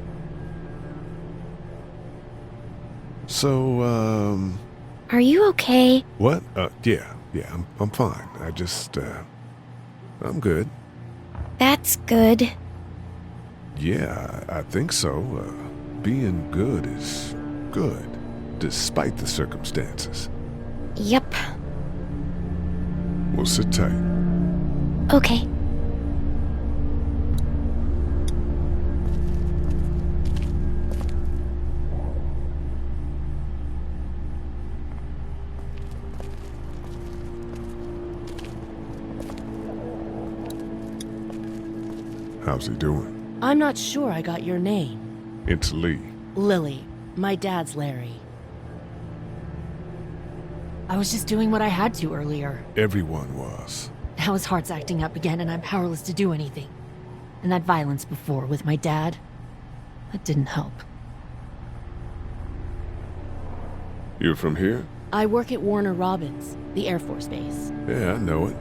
[SPEAKER 2] So,
[SPEAKER 7] Are you okay?
[SPEAKER 2] What? Yeah, I'm fine. I just, I'm good.
[SPEAKER 7] That's good.
[SPEAKER 2] Yeah, I think so. Being good is good, despite the circumstances.
[SPEAKER 7] Yep.
[SPEAKER 2] We'll sit tight.
[SPEAKER 7] Okay.
[SPEAKER 2] How's he doing?
[SPEAKER 15] I'm not sure I got your name.
[SPEAKER 2] It's Lee.
[SPEAKER 15] Lily. My dad's Larry. I was just doing what I had to earlier.
[SPEAKER 2] Everyone was.
[SPEAKER 15] Now his heart's acting up again and I'm powerless to do anything. And that violence before with my dad, that didn't help.
[SPEAKER 2] You're from here?
[SPEAKER 15] I work at Warner Robins, the Air Force Base.
[SPEAKER 2] Yeah, I know it.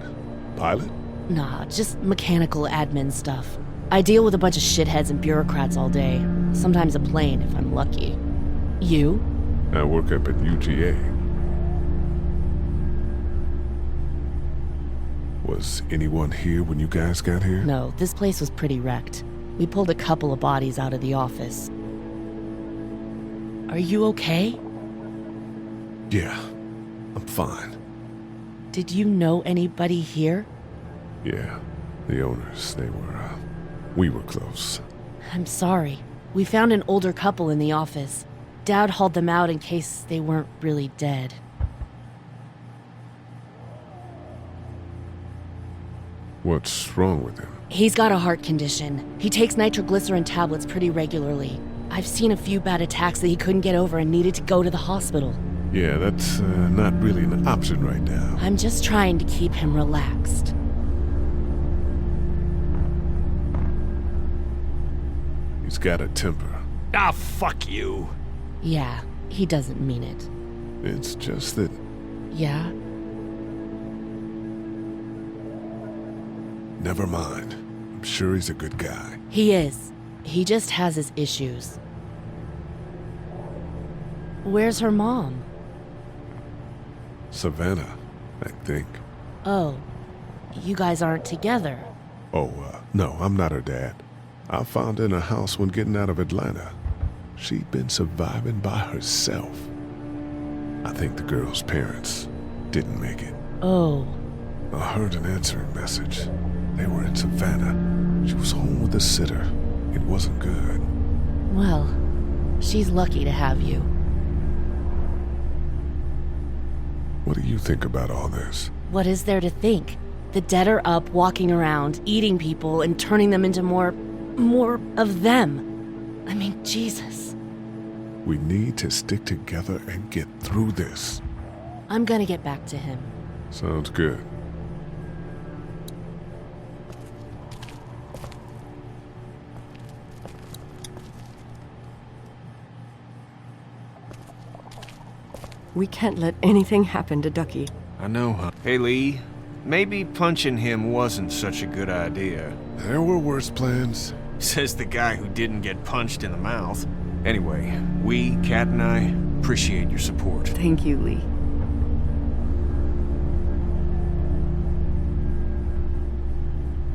[SPEAKER 2] Pilot?
[SPEAKER 15] Nah, just mechanical admin stuff. I deal with a bunch of shitheads and bureaucrats all day. Sometimes a plane, if I'm lucky. You?
[SPEAKER 2] I work up at UGA. Was anyone here when you guys got here?
[SPEAKER 15] No, this place was pretty wrecked. We pulled a couple of bodies out of the office. Are you okay?
[SPEAKER 2] Yeah, I'm fine.
[SPEAKER 15] Did you know anybody here?
[SPEAKER 2] Yeah, the owners, we were close.
[SPEAKER 15] I'm sorry. We found an older couple in the office. Dad hauled them out in case they weren't really dead.
[SPEAKER 2] What's wrong with him?
[SPEAKER 15] He's got a heart condition. He takes nitroglycerin tablets pretty regularly. I've seen a few bad attacks that he couldn't get over and needed to go to the hospital.
[SPEAKER 2] Yeah, that's not really an option right now.
[SPEAKER 15] I'm just trying to keep him relaxed.
[SPEAKER 2] He's got a temper.
[SPEAKER 16] Ah, fuck you.
[SPEAKER 15] Yeah, he doesn't mean it.
[SPEAKER 2] It's just that
[SPEAKER 15] Yeah?
[SPEAKER 2] never mind. I'm sure he's a good guy.
[SPEAKER 15] He is. He just has his issues. Where's her mom?
[SPEAKER 2] Savannah, I think.
[SPEAKER 15] Oh, you guys aren't together.
[SPEAKER 2] Oh, no, I'm not her dad. I found her in a house when getting out of Atlanta. She'd been surviving by herself. I think the girl's parents didn't make it.
[SPEAKER 15] Oh.
[SPEAKER 2] I heard an answering message. They were in Savannah. She was home with a sitter. It wasn't good.
[SPEAKER 15] Well, she's lucky to have you.
[SPEAKER 2] What do you think about all this?
[SPEAKER 15] What is there to think? The dead are up, walking around, eating people, and turning them into more of them. I mean, Jesus.
[SPEAKER 2] We need to stick together and get through this.
[SPEAKER 15] I'm gonna get back to him.
[SPEAKER 2] Sounds good.
[SPEAKER 13] We can't let anything happen to Ducky.
[SPEAKER 11] I know, huh? Hey, Lee. Maybe punching him wasn't such a good idea.
[SPEAKER 2] There were worse plans.
[SPEAKER 11] Says the guy who didn't get punched in the mouth. Anyway, we, Kat and I, appreciate your support.
[SPEAKER 14] Thank you, Lee.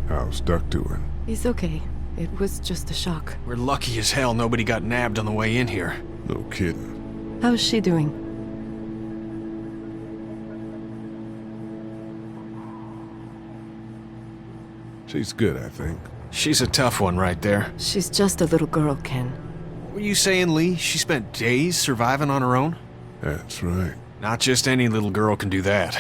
[SPEAKER 2] How's Duck doing?
[SPEAKER 13] He's okay. It was just a shock.
[SPEAKER 11] We're lucky as hell nobody got nabbed on the way in here.
[SPEAKER 2] No kidding.
[SPEAKER 13] How's she doing?
[SPEAKER 2] She's good, I think.
[SPEAKER 11] She's a tough one right there.
[SPEAKER 13] She's just a little girl, Ken.
[SPEAKER 11] Were you saying, Lee, she spent days surviving on her own?
[SPEAKER 2] That's right.
[SPEAKER 11] Not just any little girl can do that.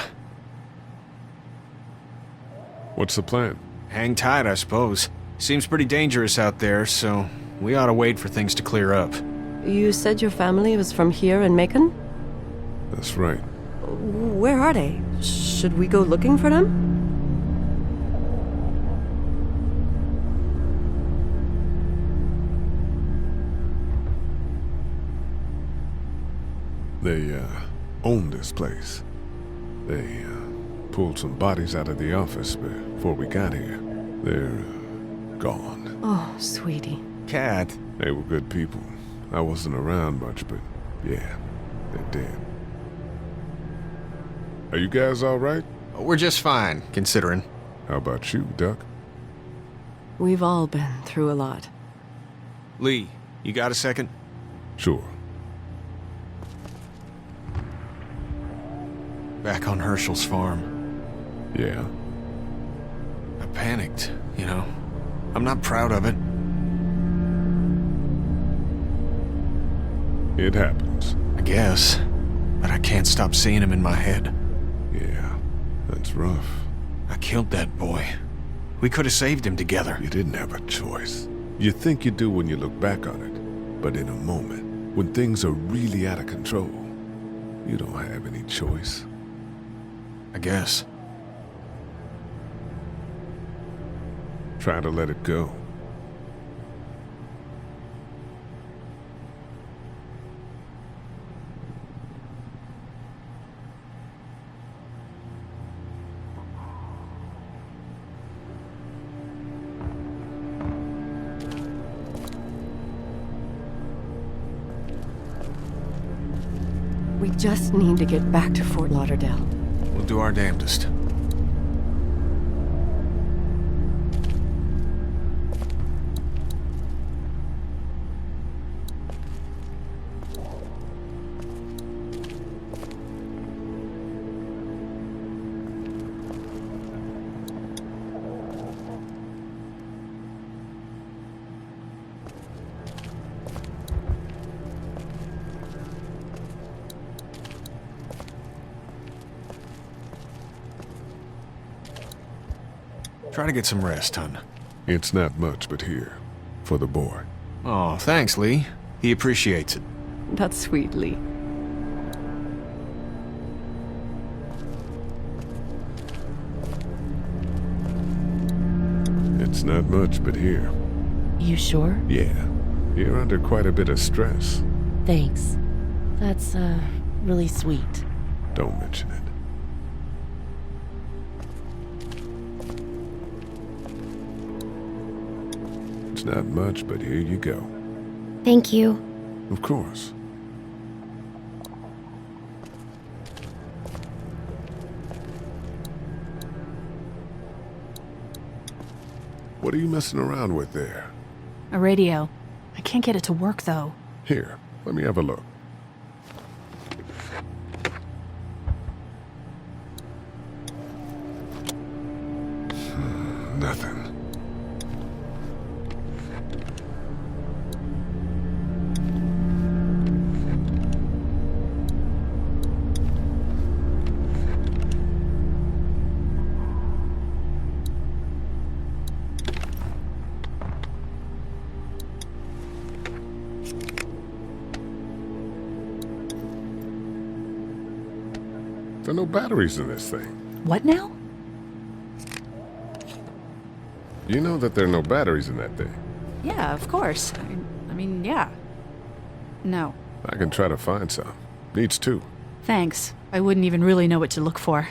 [SPEAKER 2] What's the plan?
[SPEAKER 11] Hang tight, I suppose. Seems pretty dangerous out there, so we ought to wait for things to clear up.
[SPEAKER 13] You said your family was from here in Macon?
[SPEAKER 2] That's right.
[SPEAKER 13] Where are they? Should we go looking for them?
[SPEAKER 2] They, own this place. They, pulled some bodies out of the office before we got here. They're, gone.
[SPEAKER 13] Oh, sweetie.
[SPEAKER 11] Kat.
[SPEAKER 2] They were good people. I wasn't around much, but yeah, they're dead. Are you guys all right?
[SPEAKER 11] We're just fine, considering.
[SPEAKER 2] How about you, Duck?
[SPEAKER 13] We've all been through a lot.
[SPEAKER 11] Lee, you got a second?
[SPEAKER 2] Sure.
[SPEAKER 11] Back on Herschel's farm.
[SPEAKER 2] Yeah?
[SPEAKER 11] I panicked, you know. I'm not proud of it.
[SPEAKER 2] It happens.
[SPEAKER 11] I guess. But I can't stop seeing him in my head.
[SPEAKER 2] Yeah, that's rough.
[SPEAKER 11] I killed that boy. We could have saved him together.
[SPEAKER 2] You didn't have a choice. You think you do when you look back on it. But in a moment, when things are really out of control, you don't have any choice.
[SPEAKER 11] I guess.
[SPEAKER 2] Try to let it go.
[SPEAKER 13] We just need to get back to Fort Lauderdale.
[SPEAKER 11] We'll do our damnedest. Try to get some rest, hon.
[SPEAKER 2] It's not much, but here. For the boy.
[SPEAKER 11] Oh, thanks, Lee. He appreciates it.
[SPEAKER 13] That's sweet, Lee.
[SPEAKER 2] It's not much, but here.
[SPEAKER 15] You sure?
[SPEAKER 2] Yeah. You're under quite a bit of stress.
[SPEAKER 15] Thanks. That's, really sweet.
[SPEAKER 2] Don't mention it. It's not much, but here you go.
[SPEAKER 7] Thank you.
[SPEAKER 2] Of course. What are you messing around with there?
[SPEAKER 15] A radio. I can't get it to work, though.
[SPEAKER 2] Here, let me have a look. Nothing. There are no batteries in this thing.
[SPEAKER 15] What now?
[SPEAKER 2] You know that there are no batteries in that thing.
[SPEAKER 14] Yeah, of course. I mean, yeah. No.
[SPEAKER 2] I can try to find some. Needs two.
[SPEAKER 14] Thanks. I wouldn't even really know what to look for.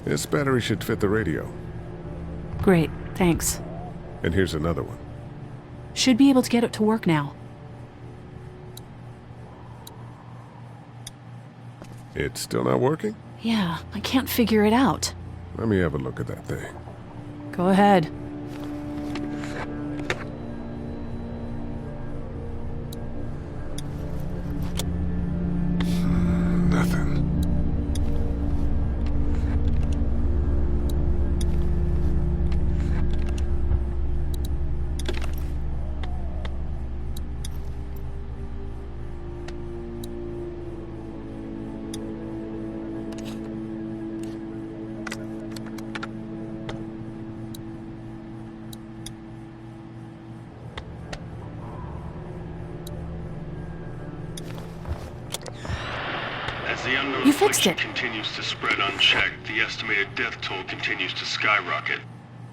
[SPEAKER 2] This battery should fit the radio.
[SPEAKER 14] Great, thanks.
[SPEAKER 2] And here's another one.
[SPEAKER 14] Should be able to get it to work now.
[SPEAKER 2] It's still not working?
[SPEAKER 14] Yeah, I can't figure it out.
[SPEAKER 2] Let me have a look at that thing.
[SPEAKER 14] Go ahead.
[SPEAKER 2] Nothing.
[SPEAKER 3] As the unknown
[SPEAKER 15] You fixed
[SPEAKER 3] affliction
[SPEAKER 15] it.
[SPEAKER 3] continues to spread unchecked, the estimated death toll continues to skyrocket.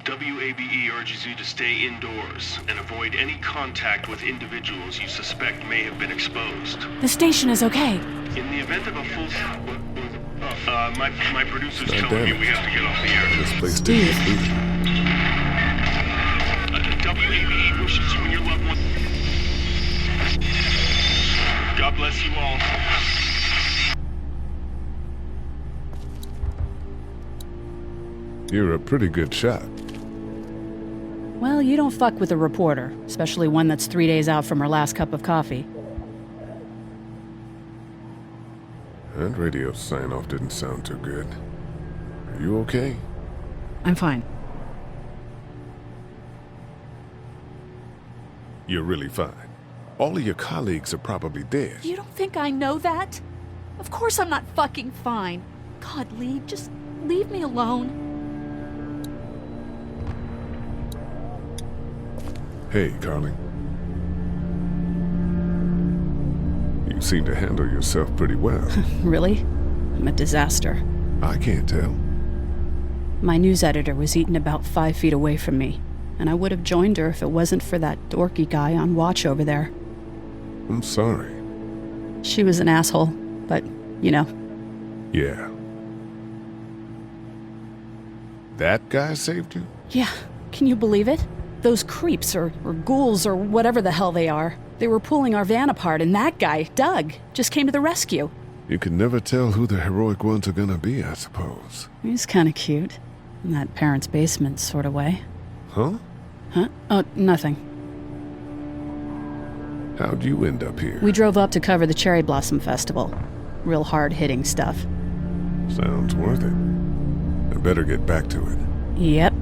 [SPEAKER 3] WABE urges you to stay indoors and avoid any contact with individuals you suspect may have been exposed.
[SPEAKER 15] The station is okay.
[SPEAKER 3] In the event of a full... my producer's
[SPEAKER 2] God
[SPEAKER 3] telling me
[SPEAKER 2] damn
[SPEAKER 3] we have to get off the air.
[SPEAKER 2] This place didn't get looted.
[SPEAKER 3] WABE wishes you and your loved ones... God bless you all.
[SPEAKER 2] You're a pretty good shot.
[SPEAKER 14] Well, you don't fuck with a reporter, especially one that's 3 days out from her last cup of coffee.
[SPEAKER 2] That radio sign-off didn't sound too good. Are you okay?
[SPEAKER 14] I'm fine.
[SPEAKER 2] You're really fine. All of your colleagues are probably dead.
[SPEAKER 14] You don't think I know that? Of course I'm not fucking fine. God, Lee, just leave me alone.
[SPEAKER 2] Hey, Carly. You seem to handle yourself pretty well.
[SPEAKER 14] Really? I'm a disaster.
[SPEAKER 2] I can't tell.
[SPEAKER 14] My news editor was eaten about 5 feet away from me, and I would have joined her if it wasn't for that dorky guy on watch over there.
[SPEAKER 2] I'm sorry.
[SPEAKER 14] She was an asshole, but, you know.
[SPEAKER 2] Yeah. That guy saved you?
[SPEAKER 14] Yeah, can you believe it? Those creeps, or ghouls, or whatever the hell they are. They were pulling our van apart, and that guy, Doug, just came to the rescue.
[SPEAKER 2] You can never tell who the heroic ones are gonna be, I suppose.
[SPEAKER 14] He's kind of cute. In that parents' basement sort of way.
[SPEAKER 2] Huh?
[SPEAKER 14] Huh? Oh, nothing.
[SPEAKER 2] How'd you end up here?
[SPEAKER 14] We drove up to cover the Cherry Blossom Festival. Real hard-hitting stuff.
[SPEAKER 2] Sounds worth it. I better get back to it.
[SPEAKER 14] Yep.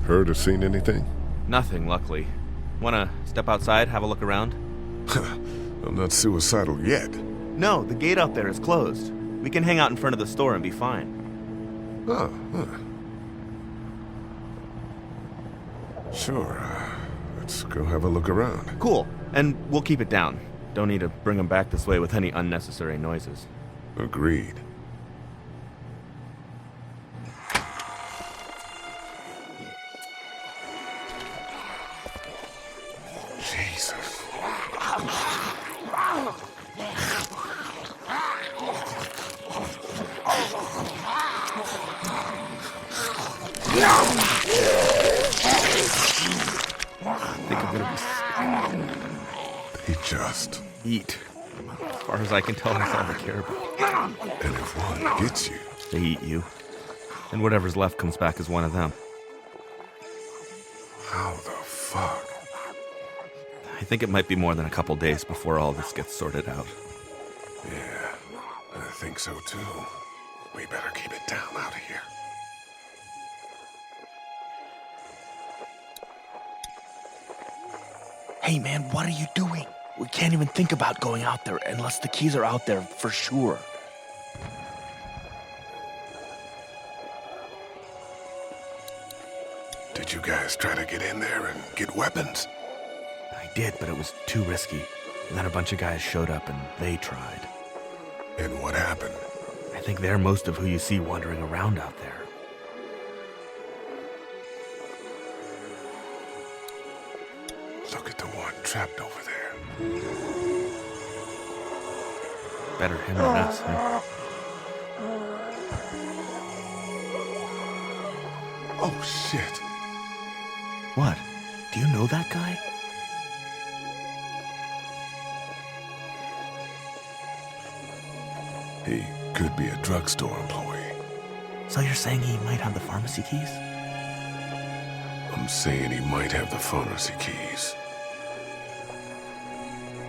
[SPEAKER 2] Heard or seen anything?
[SPEAKER 18] Nothing, luckily. Wanna step outside, have a look around?
[SPEAKER 2] I'm not suicidal yet.
[SPEAKER 18] No, the gate out there is closed. We can hang out in front of the store and be fine.
[SPEAKER 2] Oh, Sure. Let's go have a look around.
[SPEAKER 18] Cool. And we'll keep it down. Don't need to bring them back this way with any unnecessary noises.
[SPEAKER 2] Agreed. Jesus.
[SPEAKER 18] Think I'm gonna be...
[SPEAKER 2] They just
[SPEAKER 18] eat. As far as I can tell, that's all they care about.
[SPEAKER 2] And if one gets you,
[SPEAKER 18] they eat you. And whatever's left comes back as one of them.
[SPEAKER 2] How the fuck?
[SPEAKER 18] I think it might be more than a couple days before all this gets sorted out.
[SPEAKER 2] Yeah, I think so too. We better keep it down out of here.
[SPEAKER 19] Hey man, what are you doing? We can't even think about going out there unless the keys are out there for sure.
[SPEAKER 2] Did you guys try to get in there and get weapons?
[SPEAKER 18] I did, but it was too risky. And then a bunch of guys showed up and they tried.
[SPEAKER 2] And what happened?
[SPEAKER 18] I think they're most of who you see wandering around out there.
[SPEAKER 2] Look at the one trapped over there.
[SPEAKER 18] Better him than us, huh?
[SPEAKER 2] Oh, shit.
[SPEAKER 18] What? Do you know that guy?
[SPEAKER 2] He could be a drugstore employee.
[SPEAKER 19] So you're saying he might have the pharmacy keys?
[SPEAKER 2] I'm saying he might have the pharmacy keys.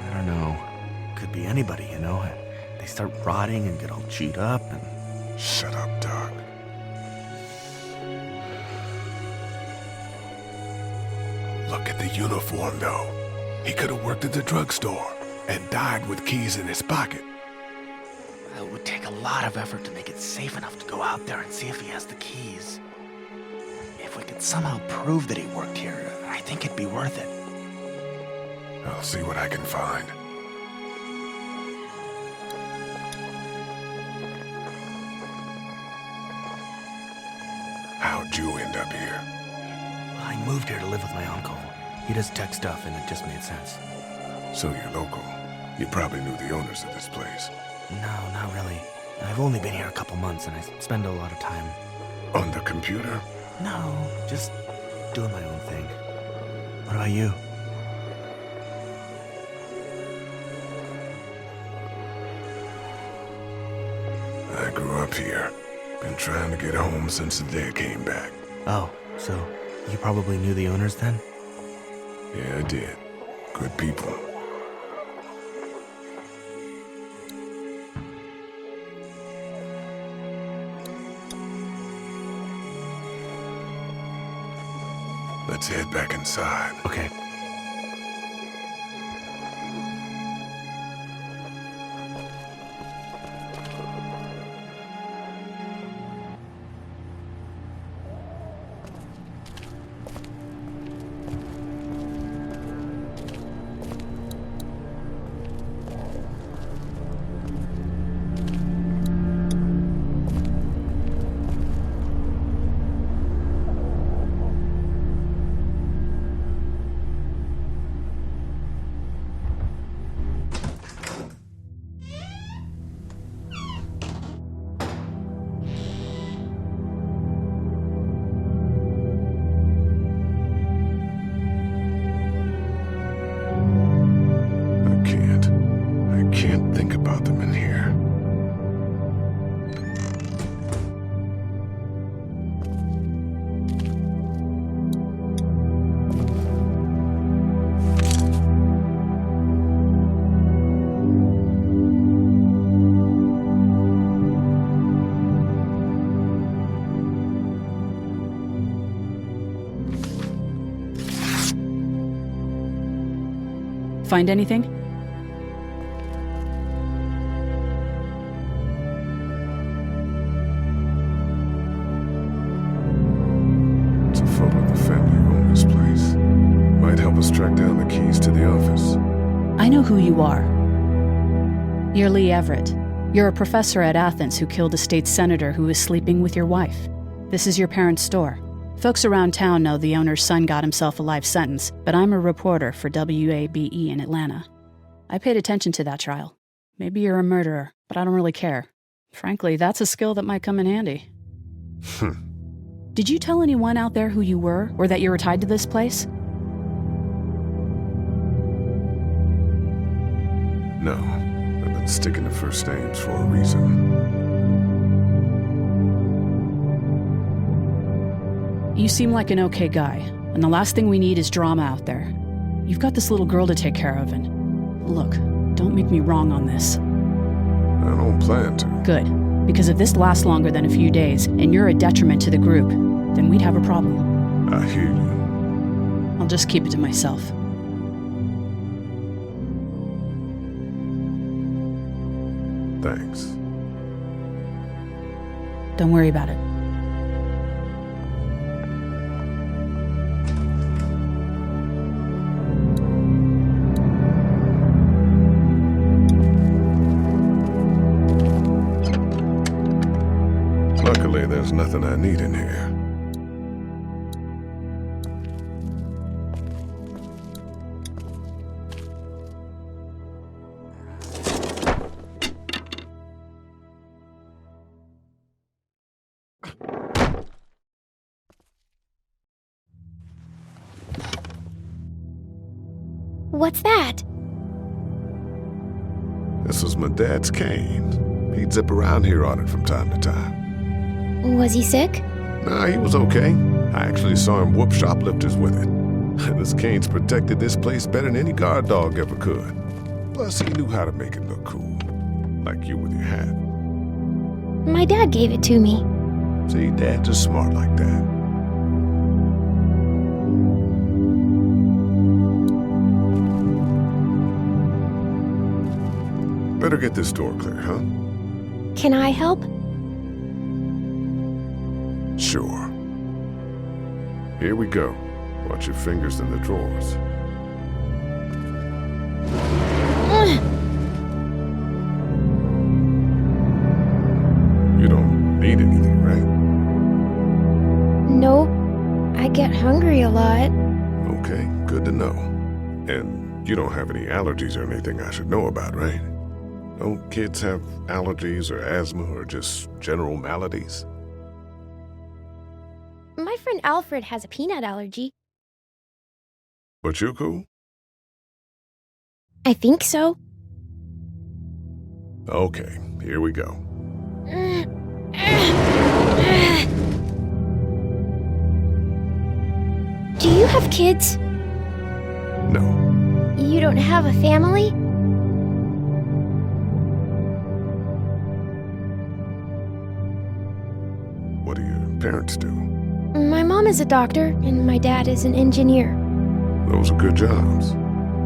[SPEAKER 18] I don't know. Could be anybody, you know? They start rotting and get all chewed up and...
[SPEAKER 2] Shut up, Doug. Look at the uniform, though. He could have worked at the drugstore and died with keys in his pocket.
[SPEAKER 19] It would take a lot of effort to make it safe enough to go out there and see if he has the keys. If we could somehow prove that he worked here, I think it'd be worth it.
[SPEAKER 2] I'll see what I can find. How'd you end up here?
[SPEAKER 19] Well, I moved here to live with my uncle. He does tech stuff, and it just made sense.
[SPEAKER 2] So you're local. You probably knew the owners of this place.
[SPEAKER 19] No, not really. I've only been here a couple months, and I spend a lot of time...
[SPEAKER 2] On the computer?
[SPEAKER 19] No, just doing my own thing. What about you?
[SPEAKER 2] I grew up here. Been trying to get home since the day I came back.
[SPEAKER 19] Oh, so you probably knew the owners then?
[SPEAKER 2] Yeah, I did. Good people. Let's head back inside.
[SPEAKER 19] Okay.
[SPEAKER 14] Find anything?
[SPEAKER 2] It's a photo of the family who own this place. Might help us track down the keys to the office.
[SPEAKER 14] I know who you are. You're Lee Everett. You're a professor at Athens who killed a state senator who was sleeping with your wife. This is your parents' store. Folks around town know the owner's son got himself a life sentence, but I'm a reporter for WABE in Atlanta. I paid attention to that trial. Maybe you're a murderer, but I don't really care. Frankly, that's a skill that might come in handy. Did you tell anyone out there who you were, or that you were tied to this place?
[SPEAKER 2] No, I've been sticking to first names for a reason.
[SPEAKER 14] You seem like an okay guy, and the last thing we need is drama out there. You've got this little girl to take care of, and look, don't make me wrong on this.
[SPEAKER 2] I don't plan to.
[SPEAKER 14] Good, because if this lasts longer than a few days, and you're a detriment to the group, then we'd have a problem.
[SPEAKER 2] I hear you.
[SPEAKER 14] I'll just keep it to myself.
[SPEAKER 2] Thanks.
[SPEAKER 14] Don't worry about it.
[SPEAKER 2] Luckily, there's nothing I need in here.
[SPEAKER 7] What's that?
[SPEAKER 2] This was my dad's cane. He'd zip around here on it from time to time.
[SPEAKER 7] Was he sick?
[SPEAKER 2] Nah, he was okay. I actually saw him whoop shoplifters with it. This cane's protected this place better than any guard dog ever could. Plus, he knew how to make it look cool. Like you with your hat.
[SPEAKER 7] My dad gave it to me.
[SPEAKER 2] See, dads are smart like that. Better get this door clear, huh?
[SPEAKER 7] Can I help?
[SPEAKER 2] Sure. Here we go. Watch your fingers in the drawers. You don't need anything, right?
[SPEAKER 7] Nope. I get hungry a lot.
[SPEAKER 2] Okay, good to know. And you don't have any allergies or anything I should know about, right? Don't kids have allergies or asthma or just general maladies?
[SPEAKER 7] My friend Alfred has a peanut allergy.
[SPEAKER 2] But you're cool?
[SPEAKER 7] I think so.
[SPEAKER 2] Okay, here we go.
[SPEAKER 7] Do you have kids?
[SPEAKER 2] No.
[SPEAKER 7] You don't have a family?
[SPEAKER 2] What do your parents do?
[SPEAKER 7] My mom is a doctor, and my dad is an engineer.
[SPEAKER 2] Those are good jobs.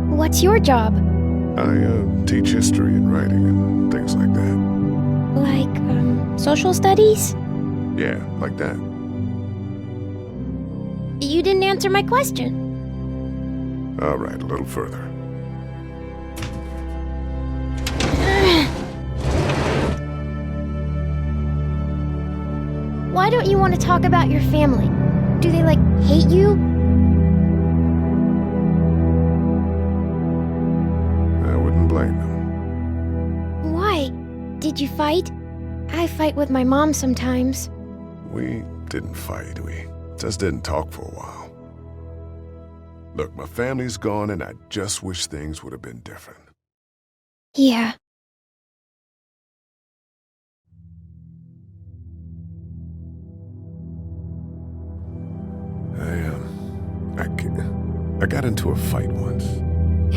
[SPEAKER 7] What's your job?
[SPEAKER 2] I teach history and writing and things like that.
[SPEAKER 7] Like, social studies?
[SPEAKER 2] Yeah, like that.
[SPEAKER 7] You didn't answer my question.
[SPEAKER 2] All right, a little further.
[SPEAKER 7] Why don't you want to talk about your family? Do they, like, hate you?
[SPEAKER 2] I wouldn't blame them.
[SPEAKER 7] Why? Did you fight? I fight with my mom sometimes.
[SPEAKER 2] We didn't fight. We just didn't talk for a while. Look, my family's gone, and I just wish things would have been different.
[SPEAKER 7] Yeah.
[SPEAKER 2] I got into a fight once.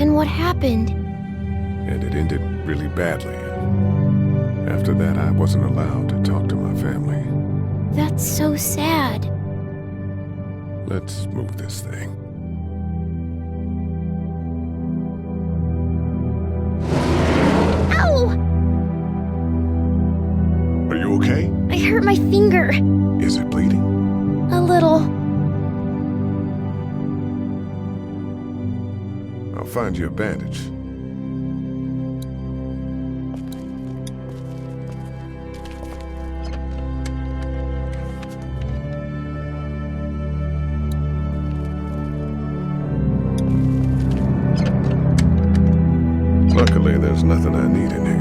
[SPEAKER 7] And what happened?
[SPEAKER 2] And it ended really badly. After that, I wasn't allowed to talk to my family.
[SPEAKER 7] That's so sad.
[SPEAKER 2] Let's move this thing.
[SPEAKER 7] my finger.
[SPEAKER 2] Is it bleeding?
[SPEAKER 7] A little.
[SPEAKER 2] I'll find you a bandage. Luckily, there's nothing I need in here.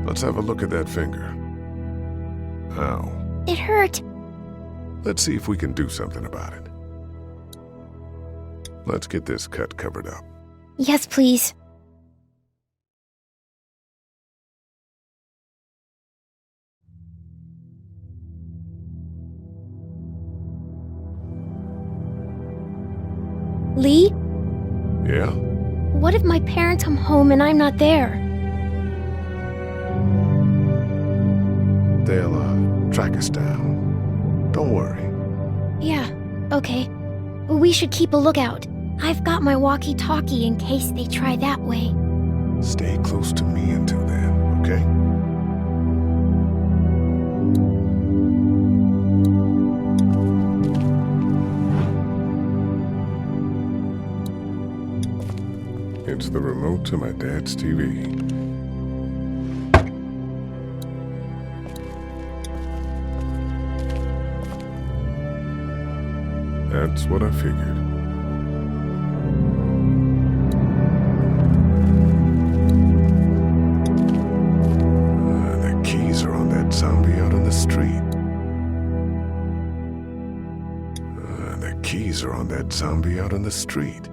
[SPEAKER 2] Let's have a look at that finger. Ow.
[SPEAKER 7] It hurt.
[SPEAKER 2] Let's see if we can do something about it. Let's get this cut covered up.
[SPEAKER 7] Yes, please. Lee?
[SPEAKER 2] Yeah?
[SPEAKER 7] What if my parents come home and I'm not there?
[SPEAKER 2] They'll, track us down. Don't worry.
[SPEAKER 7] Yeah, okay. We should keep a lookout. I've got my walkie-talkie in case they try that way.
[SPEAKER 2] Stay close to me until then, okay? It's the remote to my dad's TV. That's what I figured. The keys are on that zombie out on the street. The keys are on that zombie out on the street.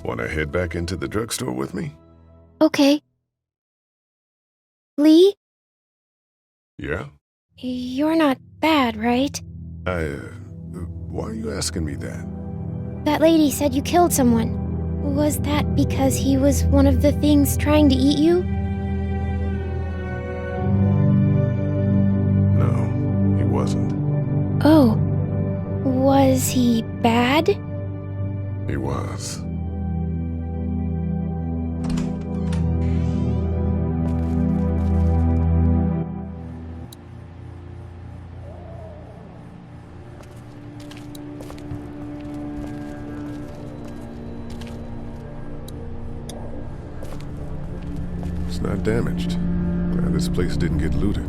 [SPEAKER 2] Want to head back into the drugstore with me?
[SPEAKER 7] Okay. Lee?
[SPEAKER 2] Yeah?
[SPEAKER 7] You're not bad, right?
[SPEAKER 2] Why are you asking me that?
[SPEAKER 7] That lady said you killed someone. Was that because he was one of the things trying to eat you?
[SPEAKER 2] No, he wasn't.
[SPEAKER 7] Oh. Was he bad?
[SPEAKER 2] He was. It's not damaged. Glad this place didn't get looted.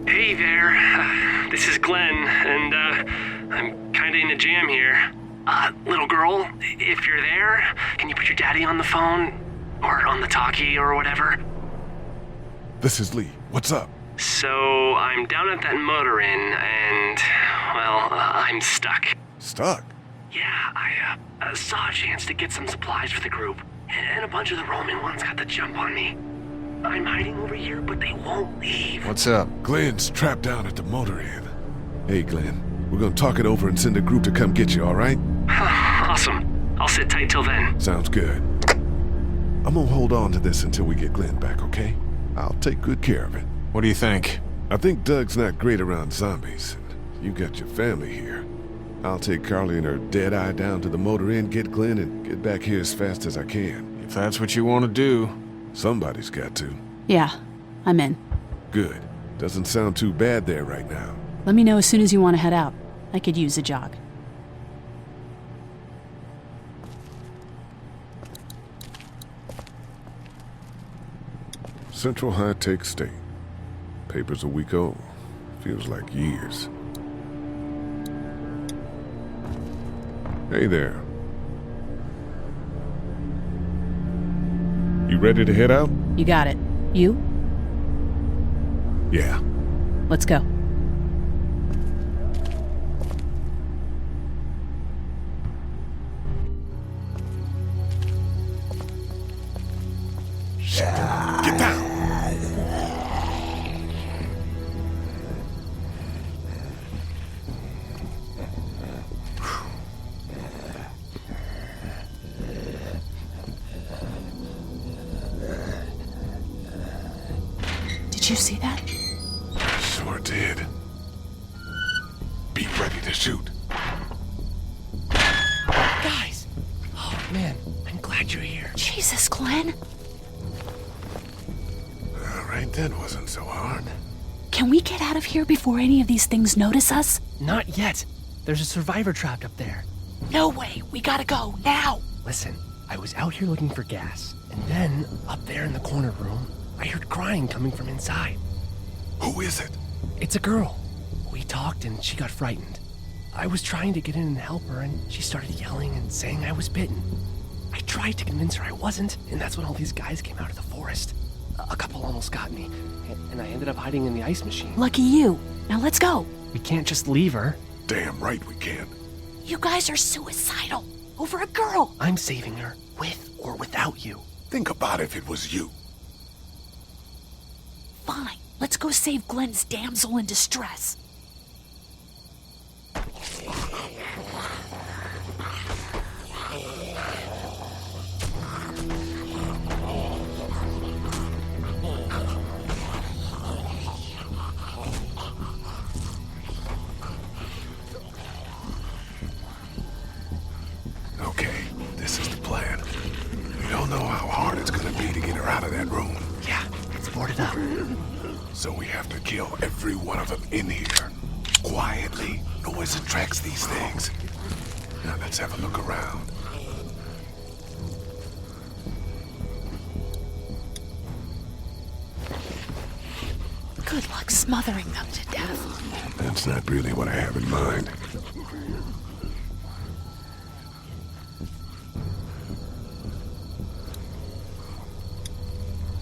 [SPEAKER 20] Hey there, this is Glenn, and I'm kinda in a jam here. Little girl, if you're there, can you put your daddy on the phone? Or on the talkie or whatever?
[SPEAKER 2] This is Lee. What's up?
[SPEAKER 20] So, I'm down at that motor inn, and, well, I'm stuck.
[SPEAKER 2] Stuck?
[SPEAKER 20] Yeah, I saw a chance to get some supplies for the group, and a bunch of the Roman ones got the jump on me. I'm hiding over here, but they won't leave.
[SPEAKER 2] What's up? Glenn's trapped down at the motor inn. Hey, Glenn, we're gonna talk it over and send a group to come get you, all right?
[SPEAKER 20] Awesome. I'll sit tight till then.
[SPEAKER 2] Sounds good. I'm gonna hold on to this until we get Glenn back, okay? I'll take good care of it.
[SPEAKER 11] What do you think?
[SPEAKER 2] I think Doug's not great around zombies. You got your family here. I'll take Carly and her dead eye down to the motor inn, get Glenn, and get back here as fast as I can.
[SPEAKER 11] If that's what you want to do.
[SPEAKER 2] Somebody's got to.
[SPEAKER 14] Yeah, I'm in.
[SPEAKER 2] Good. Doesn't sound too bad there right now.
[SPEAKER 14] Let me know as soon as you want to head out. I could use a jog.
[SPEAKER 2] Central High Tech State. Paper's a week old. Feels like years. Hey there. You ready to head out?
[SPEAKER 14] You got it. You?
[SPEAKER 2] Yeah.
[SPEAKER 14] Let's go.
[SPEAKER 2] Get down!
[SPEAKER 15] Did you see that?
[SPEAKER 2] Sure did. Be ready to shoot.
[SPEAKER 17] Guys! Oh, man, I'm glad you're here.
[SPEAKER 15] Jesus, Glenn.
[SPEAKER 2] All right, that wasn't so hard.
[SPEAKER 15] Can we get out of here before any of these things notice us?
[SPEAKER 17] Not yet. There's a survivor trapped up there.
[SPEAKER 15] No way. We gotta go, now.
[SPEAKER 17] Listen, I was out here looking for gas, and then, up there in the corner room, I heard crying coming from inside.
[SPEAKER 2] Who is it?
[SPEAKER 17] It's a girl. We talked and she got frightened. I was trying to get in and help her, and she started yelling and saying I was bitten. I tried to convince her I wasn't, and that's when all these guys came out of the forest. A couple almost got me, and I ended up hiding in the ice machine.
[SPEAKER 15] Lucky you. Now let's go.
[SPEAKER 17] We can't just leave her.
[SPEAKER 2] Damn right we can.
[SPEAKER 15] You guys are suicidal. Over a girl.
[SPEAKER 17] I'm saving her, with or without you.
[SPEAKER 2] Think about if it was you.
[SPEAKER 15] Fine. Let's go save Glenn's damsel in distress.
[SPEAKER 2] Okay, this is the plan. We don't know how hard it's gonna be to get her out of that room.
[SPEAKER 17] Yeah, it's boarded up.
[SPEAKER 2] So we have to kill every one of them in here. Quietly. Noise attracts these things. Now let's have a look around.
[SPEAKER 15] Good luck smothering them to death.
[SPEAKER 2] That's not really what I have in mind.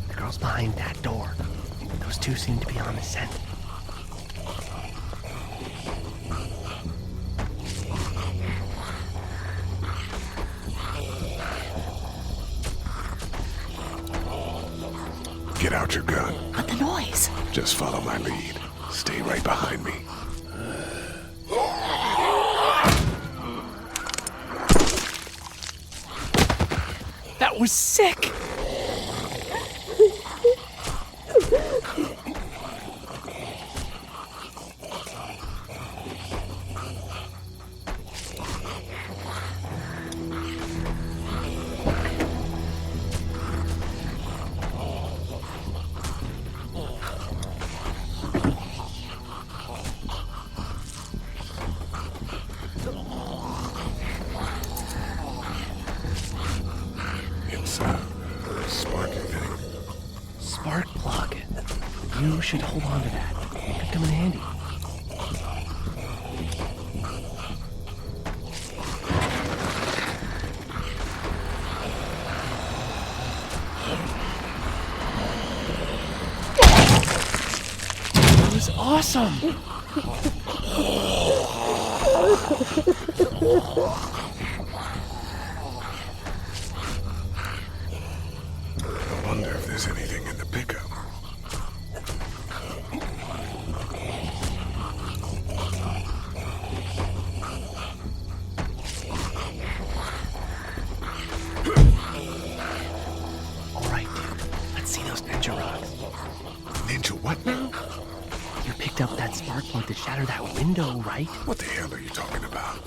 [SPEAKER 17] The girl's behind that door. Those two seem to be on the scent.
[SPEAKER 2] Get out your gun.
[SPEAKER 15] What the noise?
[SPEAKER 2] Just follow my lead. Stay right behind me.
[SPEAKER 17] That was sick! Spark plug. You should hold on to that. It could come in handy. That was awesome!
[SPEAKER 2] I wonder if there's anything in the pickup.
[SPEAKER 17] Alright, let's see those ninja rocks.
[SPEAKER 2] Ninja what now?
[SPEAKER 17] You picked up that spark plug to shatter that window, right?
[SPEAKER 2] What the hell are you talking about?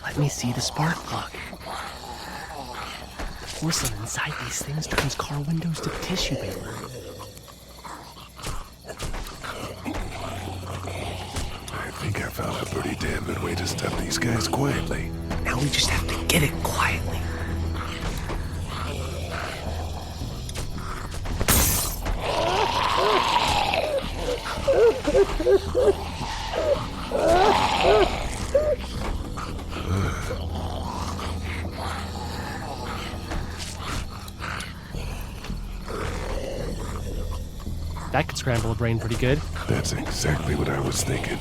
[SPEAKER 17] Let me see the spark plug. The porcelain inside these things turns car windows to tissue paper.
[SPEAKER 2] I think I found a pretty damn good way to stop these guys quietly.
[SPEAKER 17] Now we just have to get it quietly. That could scramble a brain pretty good.
[SPEAKER 2] That's exactly what I was thinking.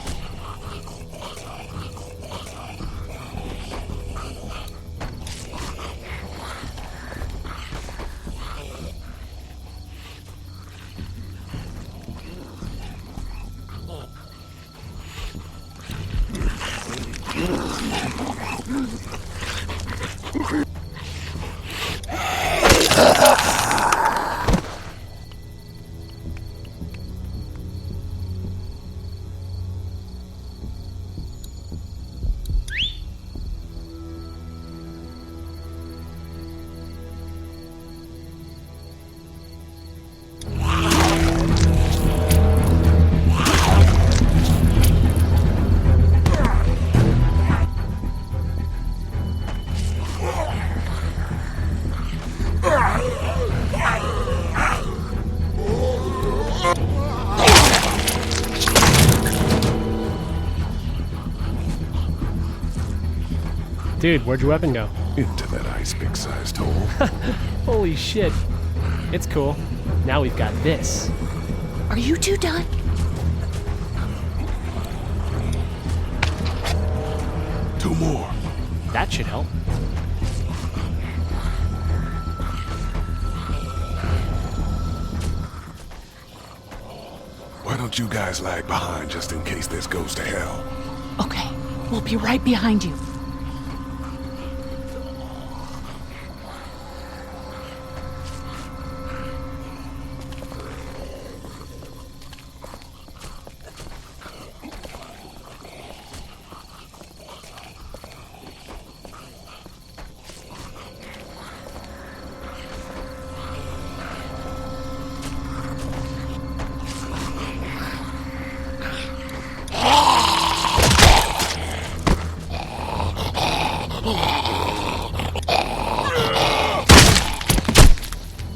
[SPEAKER 21] Dude, where'd your weapon go?
[SPEAKER 2] Into that ice pick-sized hole.
[SPEAKER 21] Holy shit. It's cool. Now we've got this.
[SPEAKER 15] Are you two done?
[SPEAKER 2] Two more.
[SPEAKER 21] That should help.
[SPEAKER 2] Why don't you guys lag behind just in case this goes to hell?
[SPEAKER 15] Okay, we'll be right behind you.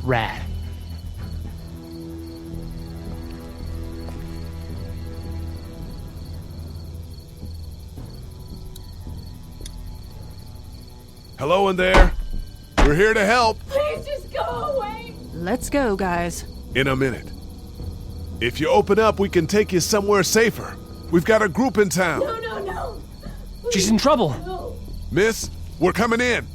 [SPEAKER 21] Rad.
[SPEAKER 2] Hello in there. We're here to help.
[SPEAKER 12] Please just go away.
[SPEAKER 15] Let's go, guys.
[SPEAKER 2] In a minute. If you open up, we can take you somewhere safer. We've got a group in town.
[SPEAKER 12] No.
[SPEAKER 21] She's in trouble.
[SPEAKER 12] No.
[SPEAKER 2] Miss, we're coming in.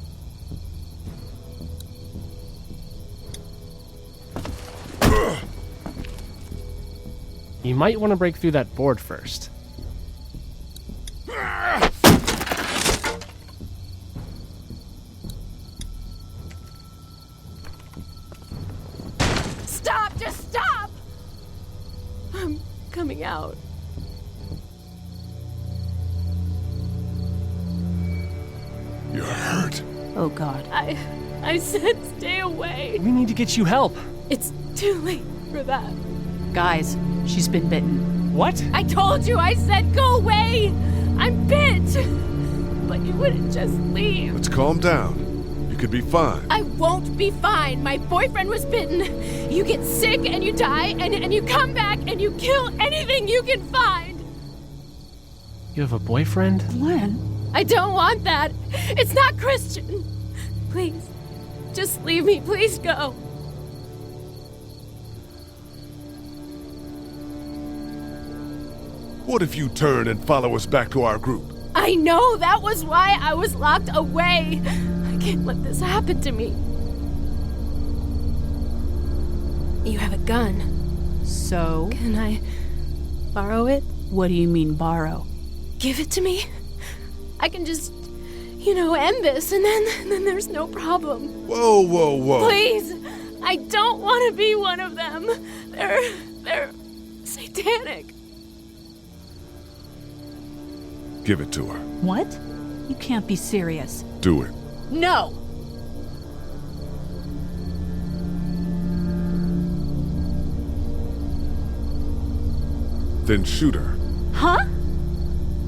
[SPEAKER 21] You might want to break through that board first.
[SPEAKER 12] Stop! Just stop! I'm coming out.
[SPEAKER 2] You're hurt.
[SPEAKER 15] Oh, God.
[SPEAKER 12] I said stay away.
[SPEAKER 21] We need to get you help.
[SPEAKER 12] It's too late for that.
[SPEAKER 15] Guys, she's been bitten.
[SPEAKER 21] What?
[SPEAKER 12] I told you, I said go away! I'm bit! But you wouldn't just leave.
[SPEAKER 2] Let's calm down. You could be fine.
[SPEAKER 12] I won't be fine. My boyfriend was bitten. You get sick and you die, and you come back and you kill anything you can find.
[SPEAKER 21] You have a boyfriend?
[SPEAKER 15] Glenn.
[SPEAKER 12] I don't want that. It's not Christian. Please, just leave me. Please go.
[SPEAKER 2] What if you turn and follow us back to our group?
[SPEAKER 12] I know, that was why I was locked away. I can't let this happen to me. You have a gun.
[SPEAKER 15] So?
[SPEAKER 12] Can I borrow it?
[SPEAKER 15] What do you mean, borrow?
[SPEAKER 12] Give it to me. I can just, end this, and then there's no problem.
[SPEAKER 2] Whoa.
[SPEAKER 12] Please, I don't want to be one of them. They're satanic.
[SPEAKER 2] Give it to her.
[SPEAKER 15] What? You can't be serious.
[SPEAKER 2] Do it.
[SPEAKER 15] No!
[SPEAKER 2] Then shoot her.
[SPEAKER 12] Huh?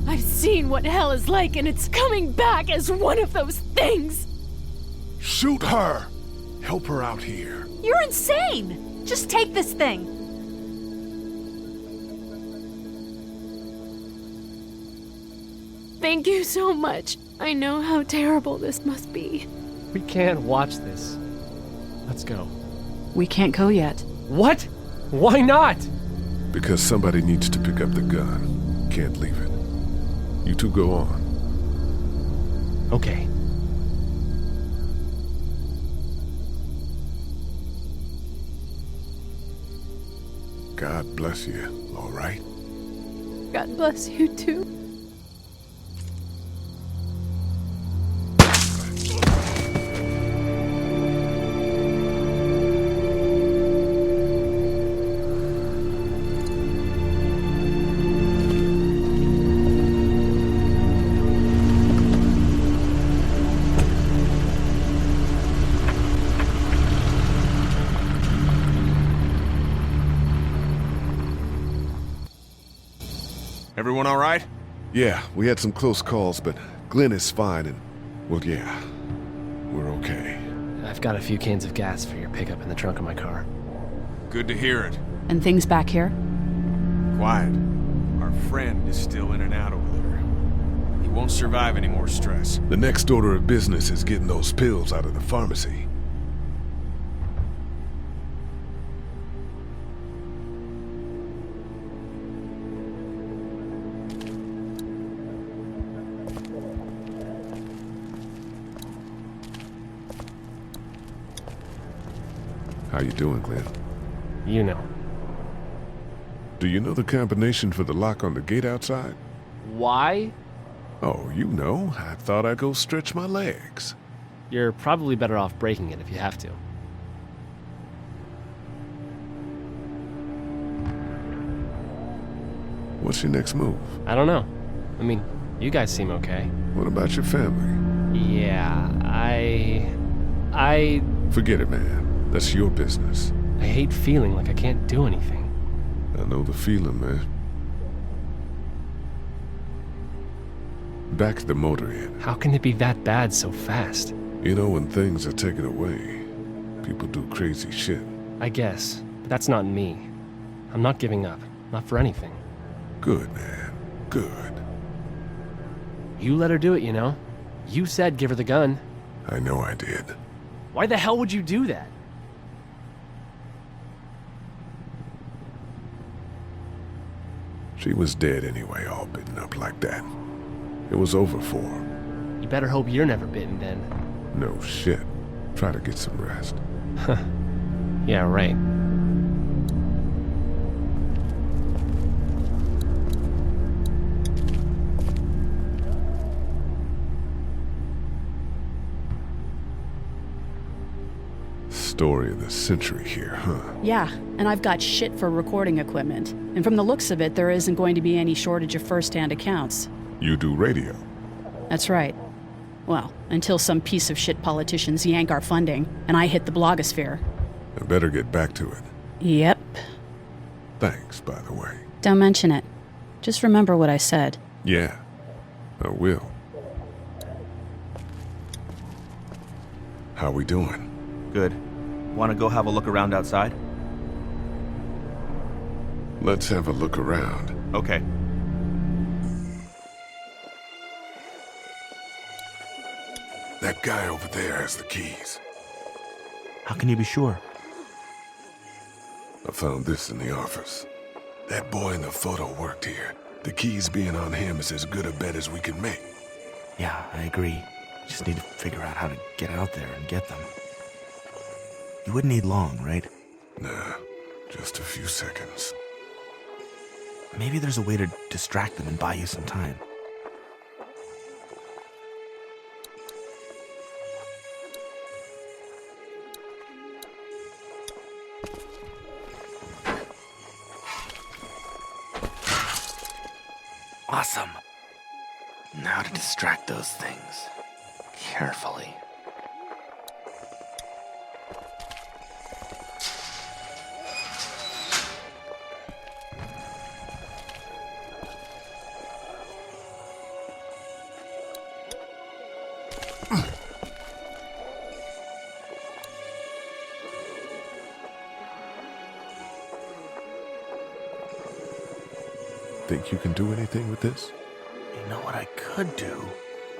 [SPEAKER 12] I've seen what hell is like, and it's coming back as one of those things.
[SPEAKER 2] Shoot her! Help her out here.
[SPEAKER 15] You're insane! Just take this thing.
[SPEAKER 12] Thank you so much. I know how terrible this must be.
[SPEAKER 21] We can't watch this. Let's go.
[SPEAKER 15] We can't go yet.
[SPEAKER 21] What? Why not?
[SPEAKER 2] Because somebody needs to pick up the gun. Can't leave it. You two go on.
[SPEAKER 21] Okay.
[SPEAKER 2] God bless you, all right?
[SPEAKER 12] God bless you too.
[SPEAKER 11] Everyone all right?
[SPEAKER 2] Yeah, we had some close calls, but Glenn is fine and, well, yeah, we're okay.
[SPEAKER 21] I've got a few cans of gas for your pickup in the trunk of my car.
[SPEAKER 11] Good to hear it.
[SPEAKER 15] And things back here?
[SPEAKER 11] Quiet. Our friend is still in and out over there. He won't survive any more stress.
[SPEAKER 2] The next order of business is getting those pills out of the pharmacy. How you doing, Glenn?
[SPEAKER 21] You know.
[SPEAKER 2] Do you know the combination for the lock on the gate outside?
[SPEAKER 21] Why?
[SPEAKER 2] Oh, you know. I thought I'd go stretch my legs.
[SPEAKER 21] You're probably better off breaking it if you have to.
[SPEAKER 2] What's your next move?
[SPEAKER 21] I don't know. I mean, you guys seem okay.
[SPEAKER 2] What about your family?
[SPEAKER 21] Yeah, I...
[SPEAKER 2] Forget it, man. That's your business.
[SPEAKER 21] I hate feeling like I can't do anything.
[SPEAKER 2] I know the feeling, man. Back at the motor inn.
[SPEAKER 21] How can it be that bad so fast?
[SPEAKER 2] You know, when things are taken away, people do crazy shit.
[SPEAKER 21] I guess, but that's not me. I'm not giving up. Not for anything.
[SPEAKER 2] Good, man. Good.
[SPEAKER 21] You let her do it, you know? You said give her the gun.
[SPEAKER 2] I know I did.
[SPEAKER 21] Why the hell would you do that?
[SPEAKER 2] She was dead anyway, all bitten up like that. It was over for her.
[SPEAKER 21] You better hope you're never bitten then.
[SPEAKER 2] No shit. Try to get some rest.
[SPEAKER 21] Yeah, right.
[SPEAKER 2] Story of the century here, huh?
[SPEAKER 14] Yeah, and I've got shit for recording equipment. And from the looks of it, there isn't going to be any shortage of first-hand accounts.
[SPEAKER 2] You do radio?
[SPEAKER 14] That's right. Well, until some piece of shit politicians yank our funding, and I hit the blogosphere.
[SPEAKER 2] I better get back to it.
[SPEAKER 14] Yep.
[SPEAKER 2] Thanks, by the way.
[SPEAKER 14] Don't mention it. Just remember what I said.
[SPEAKER 2] Yeah, I will. How we doing?
[SPEAKER 18] Good. Want to go have a look around outside?
[SPEAKER 2] Let's have a look around.
[SPEAKER 18] Okay.
[SPEAKER 2] That guy over there has the keys.
[SPEAKER 18] How can you be sure?
[SPEAKER 2] I found this in the office. That boy in the photo worked here. The keys being on him is as good a bet as we can make.
[SPEAKER 18] Yeah, I agree. Just need to figure out how to get out there and get them. You wouldn't need long, right?
[SPEAKER 2] Nah, just a few seconds.
[SPEAKER 18] Maybe there's a way to distract them and buy you some time. Awesome. Now to distract those things. Carefully.
[SPEAKER 2] Think you can do anything with this?
[SPEAKER 18] You know what I could do?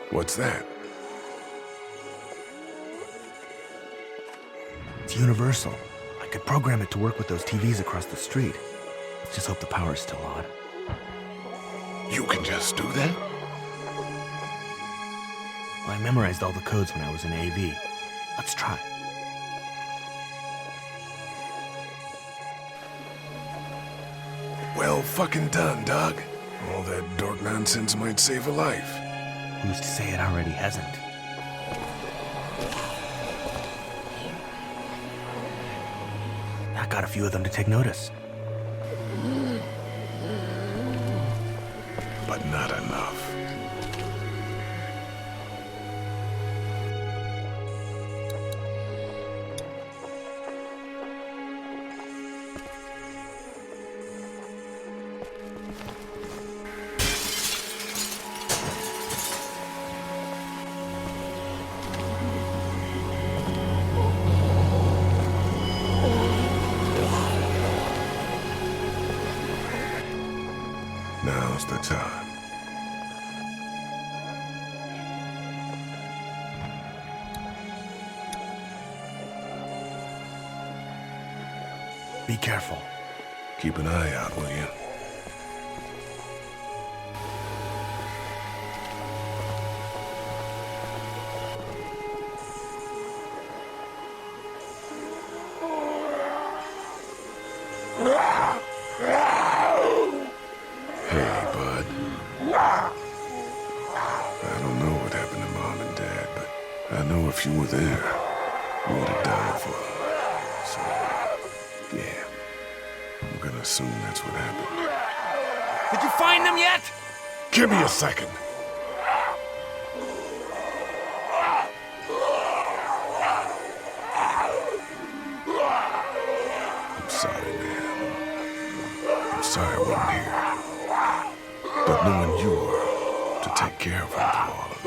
[SPEAKER 2] What's that?
[SPEAKER 18] It's universal. I could program it to work with those TVs across the street. Let's just hope the power's still on.
[SPEAKER 2] You can just do that?
[SPEAKER 18] Well, I memorized all the codes when I was in AV. Let's try.
[SPEAKER 2] Well fucking done, Doug. All that dork nonsense might save a life.
[SPEAKER 18] Who's to say it already hasn't? That got a few of them to take notice.
[SPEAKER 2] But not enough. Now's the time.
[SPEAKER 18] Be careful.
[SPEAKER 2] Keep an eye out, will you? Hey, bud. I don't know what happened to Mom and Dad, but I know if you were there, you would have died for them. So, yeah. I'm gonna assume that's what happened.
[SPEAKER 1] Did you find them yet?
[SPEAKER 2] Give me a second. I'm sorry, man. I'm sorry I wasn't here. But knowing you were to take care of him through all of it,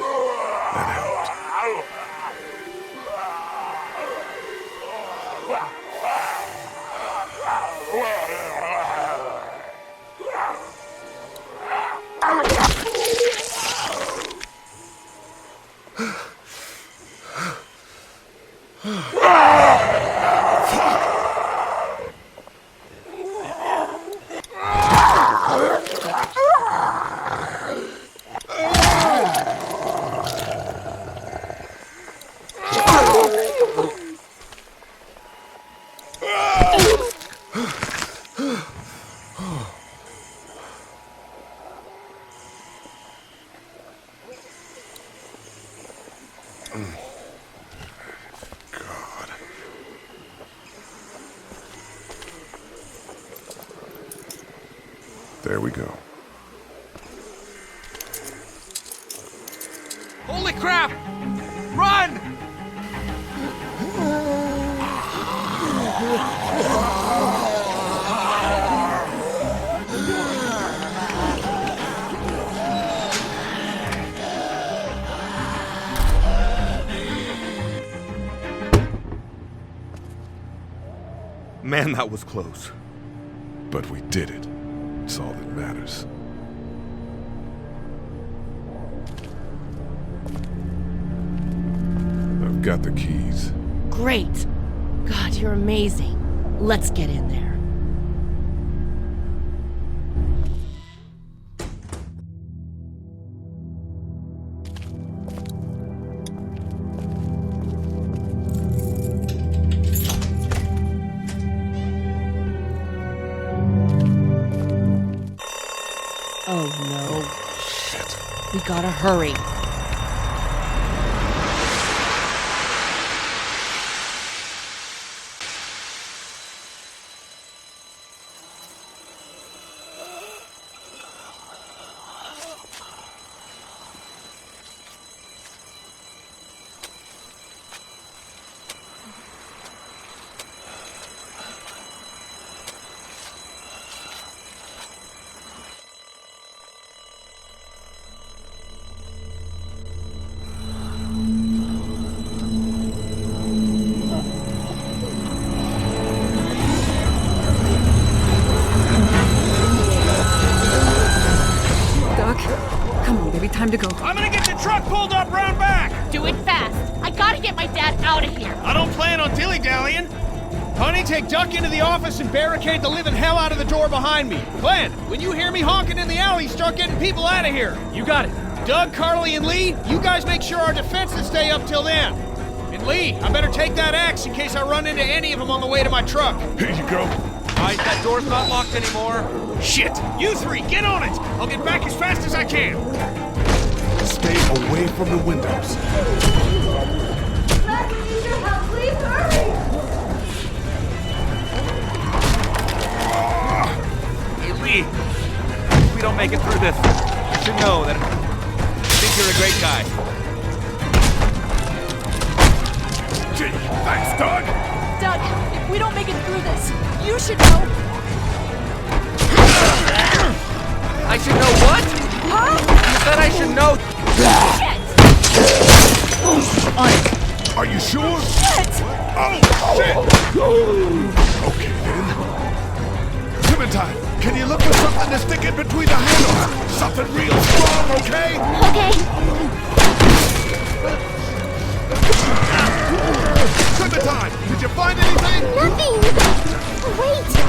[SPEAKER 2] that helped. There we go.
[SPEAKER 1] Holy crap! Run!
[SPEAKER 18] Man, that was close.
[SPEAKER 2] But we did it. It's all that matters. I've got the keys.
[SPEAKER 15] Great. God, you're amazing. Let's get in there. Oh no. Shit. We gotta hurry.
[SPEAKER 13] Time to go.
[SPEAKER 1] I'm gonna get the truck pulled up round back!
[SPEAKER 15] Do it fast. I gotta get my dad out of here.
[SPEAKER 1] I don't plan on dilly-dallying. Honey, take Duck into the office and barricade the living hell out of the door behind me. Glenn, when you hear me honking in the alley, start getting people out of here.
[SPEAKER 21] You got it.
[SPEAKER 1] Doug, Carly, and Lee, you guys make sure our defenses stay up till then. And Lee, I better take that axe in case I run into any of them on the way to my truck.
[SPEAKER 2] Here you go.
[SPEAKER 1] All right, that door's not locked anymore. Shit! You three, get on it! I'll get back as fast as I can.
[SPEAKER 2] Stay away from the windows.
[SPEAKER 22] Matt, we need your help. Please hurry!
[SPEAKER 1] Hey, Lee. If we don't make it through this, you should know that I think you're a great guy.
[SPEAKER 2] Gee, thanks, Doug.
[SPEAKER 15] Doug, if we don't make it through this, you should know.
[SPEAKER 1] I should know what?
[SPEAKER 15] Huh?
[SPEAKER 1] You said I should know.
[SPEAKER 15] Shit!
[SPEAKER 2] Are you sure?
[SPEAKER 15] Shit!
[SPEAKER 2] Oh, shit! Okay, then. Clementine, can you look for something to stick in between the handles? Something real strong, okay?
[SPEAKER 7] Okay.
[SPEAKER 2] Clementine, did you find anything?
[SPEAKER 7] Nothing. Wait.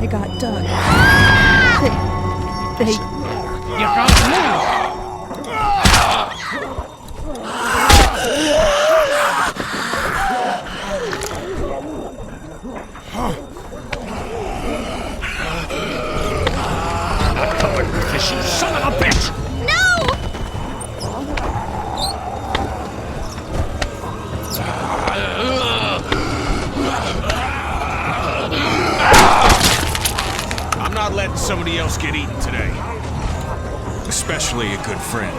[SPEAKER 14] They got Doug. They...
[SPEAKER 21] You can't move!
[SPEAKER 16] Covered with this, you son of a bitch!
[SPEAKER 11] I'm not letting somebody else get eaten today. Especially a good friend.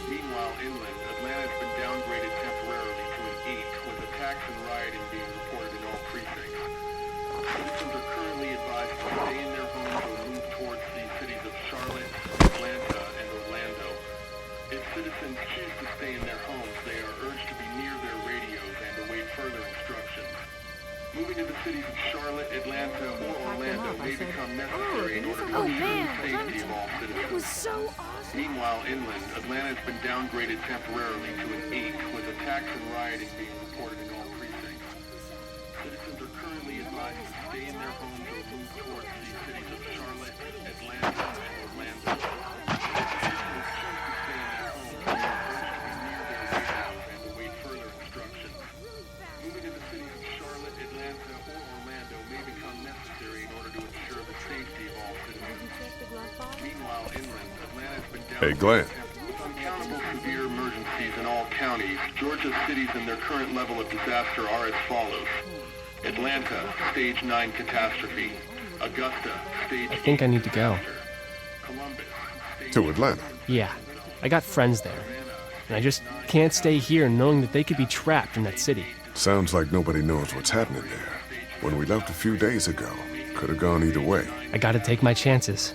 [SPEAKER 3] Meanwhile, inland, Atlanta has been downgraded temporarily to an 8, with attacks and rioting being reported in all precincts. Citizens are currently advised to stay in their homes or move towards the cities of Charlotte, Atlanta, and Orlando. If citizens choose to stay in their homes, they are urged to be near their radios and await further instructions. Moving to the cities of Charlotte, Atlanta, or Orlando may become necessary in order to ensure the safety of all citizens.
[SPEAKER 12] It was so awesome.
[SPEAKER 3] Meanwhile, inland, Atlanta has been downgraded temporarily to an 8, with attacks and rioting being reported in all precincts. Citizens are currently advised to stay in their homes or move towards the cities of Charlotte, Atlanta, and Orlando. If citizens choose to stay in their homes, they are urged to be near their radios and await further instructions. Moving to the cities of Charlotte, Atlanta, or Orlando may become necessary in order to ensure the safety of all citizens. Meanwhile, inland, Atlanta has been
[SPEAKER 2] Hey, Glenn.
[SPEAKER 3] with uncountable severe emergencies in all counties. Georgia's cities and their current level of disaster are as follows. Atlanta, Stage 9 catastrophe. Augusta, Stage
[SPEAKER 21] I think I need to go.
[SPEAKER 2] To Atlanta?
[SPEAKER 21] Yeah, I got friends there. And I just can't stay here knowing that they could be trapped in that city.
[SPEAKER 2] Sounds like nobody knows what's happening there. When we left a few days ago, could have gone either way.
[SPEAKER 21] I gotta take my chances.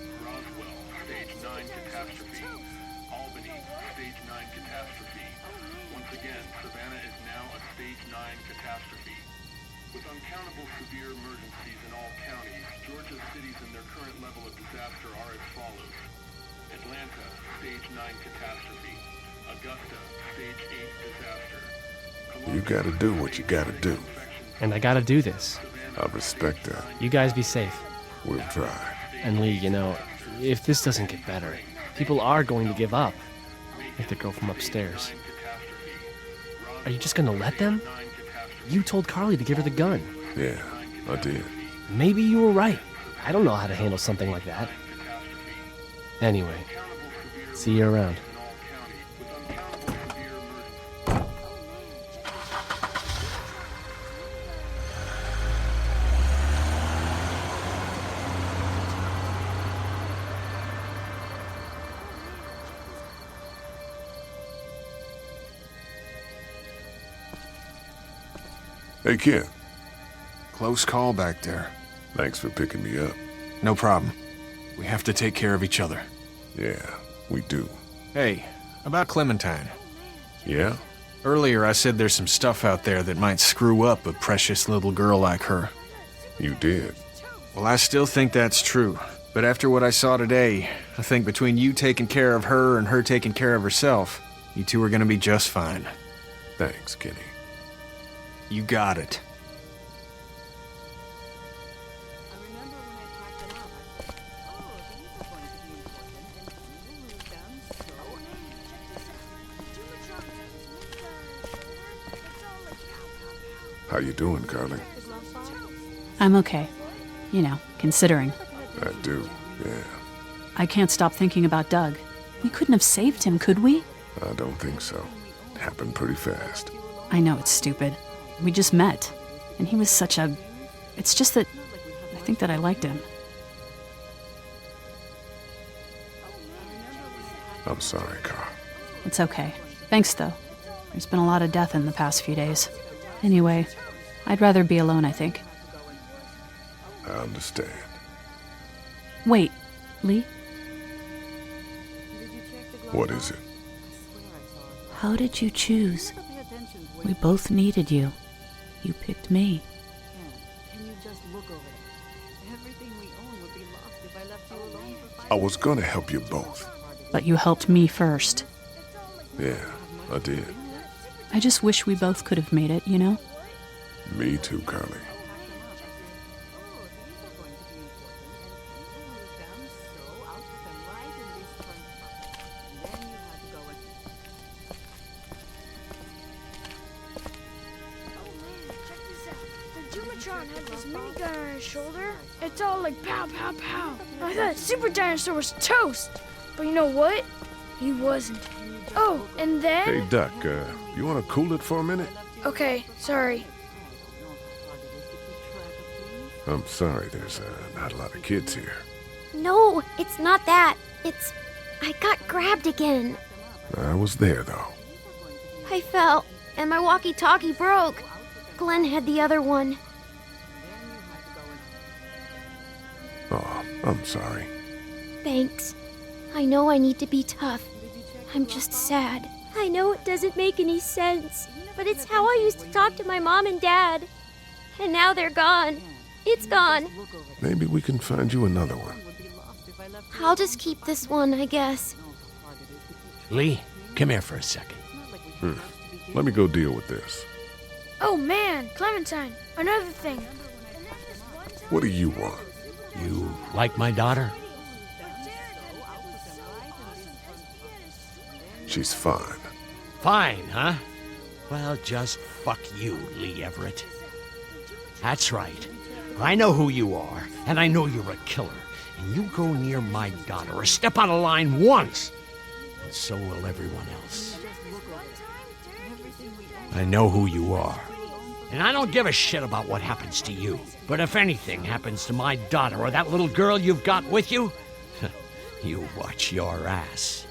[SPEAKER 3] Stage 9 catastrophe. Albany, Stage 9 catastrophe. Once again, Savannah is now a Stage 9 catastrophe. With uncountable severe emergencies in all counties, Georgia's cities and their current level of disaster are as follows. Atlanta, Stage 9 catastrophe. Augusta, Stage 8 disaster.
[SPEAKER 2] You gotta do what you gotta do.
[SPEAKER 21] And I gotta do this.
[SPEAKER 2] I respect that.
[SPEAKER 21] You guys be safe.
[SPEAKER 2] We'll try.
[SPEAKER 21] And Lee, you know, if this doesn't get better, people are going to give up. Like the girl from upstairs. Are you just gonna let them? You told Carly to give her the gun.
[SPEAKER 2] Yeah, I did.
[SPEAKER 21] Maybe you were right. I don't know how to handle something like that. Anyway, see you around.
[SPEAKER 2] Hey, Ken.
[SPEAKER 11] Close call back there.
[SPEAKER 2] Thanks for picking me up.
[SPEAKER 11] No problem. We have to take care of each other.
[SPEAKER 2] Yeah, we do.
[SPEAKER 11] Hey, about Clementine.
[SPEAKER 2] Yeah?
[SPEAKER 11] Earlier I said there's some stuff out there that might screw up a precious little girl like her.
[SPEAKER 2] You did.
[SPEAKER 11] Well, I still think that's true. But after what I saw today, I think between you taking care of her and her taking care of herself, you two are gonna be just fine.
[SPEAKER 2] Thanks, Kenny.
[SPEAKER 11] You got it.
[SPEAKER 2] How you doing, Carly?
[SPEAKER 14] I'm okay. You know, considering.
[SPEAKER 2] I do, yeah.
[SPEAKER 14] I can't stop thinking about Doug. We couldn't have saved him, could we?
[SPEAKER 2] I don't think so. It happened pretty fast.
[SPEAKER 14] I know it's stupid. We just met. And he was such a... It's just that... I think that I liked him.
[SPEAKER 2] I'm sorry, Carl.
[SPEAKER 14] It's okay. Thanks, though. There's been a lot of death in the past few days. Anyway, I'd rather be alone, I think.
[SPEAKER 2] I understand.
[SPEAKER 14] Wait, Lee?
[SPEAKER 2] What is it?
[SPEAKER 14] How did you choose? We both needed you. You picked me.
[SPEAKER 22] Can you just look over there? Everything we own would be lost if
[SPEAKER 2] I was gonna help you both.
[SPEAKER 14] But you helped me first.
[SPEAKER 2] Yeah, I did.
[SPEAKER 14] I just wish we both could have made it, you know?
[SPEAKER 2] Me too, Carly.
[SPEAKER 5] Jumatron had this minigun on his shoulder. It's all like pow, pow, pow. I thought Super Dinosaur was toast. But you know what? He wasn't. Oh, and then...
[SPEAKER 2] Hey, Duck, you wanna cool it for a minute?
[SPEAKER 5] Okay, sorry.
[SPEAKER 2] I'm sorry, there's not a lot of kids here.
[SPEAKER 7] No, it's not that. It's... I got grabbed again.
[SPEAKER 2] I was there, though.
[SPEAKER 7] I fell, and my walkie-talkie broke. Glenn had the other one.
[SPEAKER 2] Oh, I'm sorry.
[SPEAKER 7] Thanks. I know I need to be tough. I'm just sad. I know it doesn't make any sense, but it's how I used to talk to my mom and dad. And now they're gone. It's gone.
[SPEAKER 2] Maybe we can find you another one.
[SPEAKER 7] I'll just keep this one, I guess.
[SPEAKER 16] Lee, come here for a second.
[SPEAKER 2] Let me go deal with this.
[SPEAKER 5] Oh man, Clementine, another thing.
[SPEAKER 2] What do you want?
[SPEAKER 16] You like my daughter?
[SPEAKER 2] She's fine.
[SPEAKER 16] Fine, huh? Well, just fuck you, Lee Everett. That's right. I know who you are, and I know you're a killer. And you go near my daughter or step out of line once, and so will everyone else. I know who you are. And I don't give a shit about what happens to you. But if anything happens to my daughter or that little girl you've got with you, you watch your ass.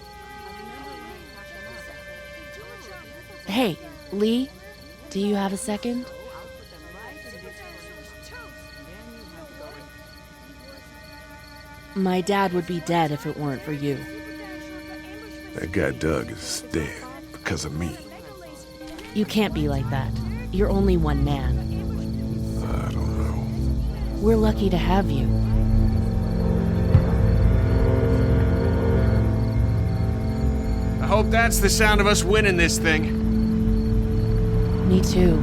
[SPEAKER 15] Hey, Lee, do you have a second? My dad would be dead if it weren't for you.
[SPEAKER 2] That guy Doug is dead because of me.
[SPEAKER 15] You can't be like that. You're only one man.
[SPEAKER 2] I don't know.
[SPEAKER 15] We're lucky to have you.
[SPEAKER 11] I hope that's the sound of us winning this thing.
[SPEAKER 15] Me too.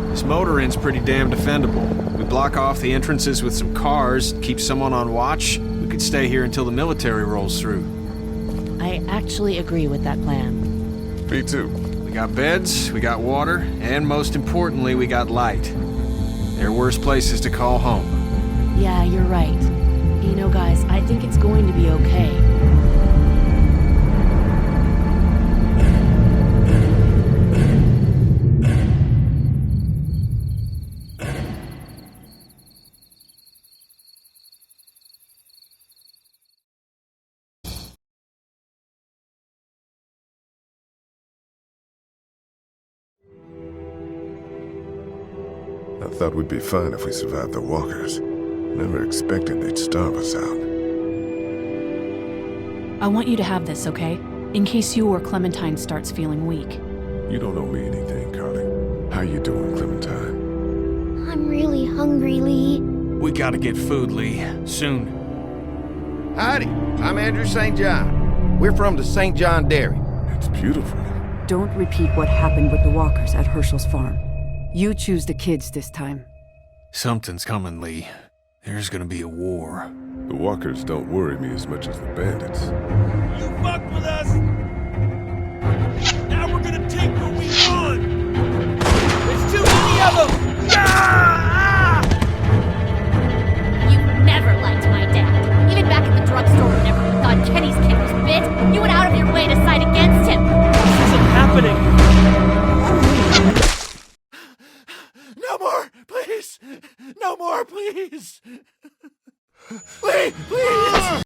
[SPEAKER 11] This motor inn's pretty damn defendable. We block off the entrances with some cars, keep someone on watch. We could stay here until the military rolls through.
[SPEAKER 15] I actually agree with that plan.
[SPEAKER 2] Me too.
[SPEAKER 11] We got beds, we got water, and most importantly, we got light. There are worse places to call home.
[SPEAKER 15] Yeah, you're right. You know, guys, I think it's going to be okay.
[SPEAKER 2] I thought we'd be fine if we survived the walkers. Never expected they'd starve us out.
[SPEAKER 14] I want you to have this, okay? In case you or Clementine starts feeling weak.
[SPEAKER 2] You don't owe me anything, Carly. How you doing, Clementine?
[SPEAKER 7] I'm really hungry, Lee.
[SPEAKER 11] We gotta get food, Lee. Soon.
[SPEAKER 6] Howdy, I'm Andrew St. John. We're from the St. John Dairy.
[SPEAKER 2] It's beautiful.
[SPEAKER 23] Don't repeat what happened with the walkers at Herschel's farm. You choose the kids this time.
[SPEAKER 11] Something's coming, Lee. There's gonna be a war.
[SPEAKER 2] The walkers don't worry me as much as the bandits.
[SPEAKER 1] You fucked with us! Now we're gonna take what we want! There's too many of them! Ah!
[SPEAKER 12] You never liked my dad. Even back at the drugstore whenever you thought Kenny's kid was bit, you went out of your way to side against him.
[SPEAKER 21] This isn't happening!
[SPEAKER 16] No more, please! No more, please! Lee, please!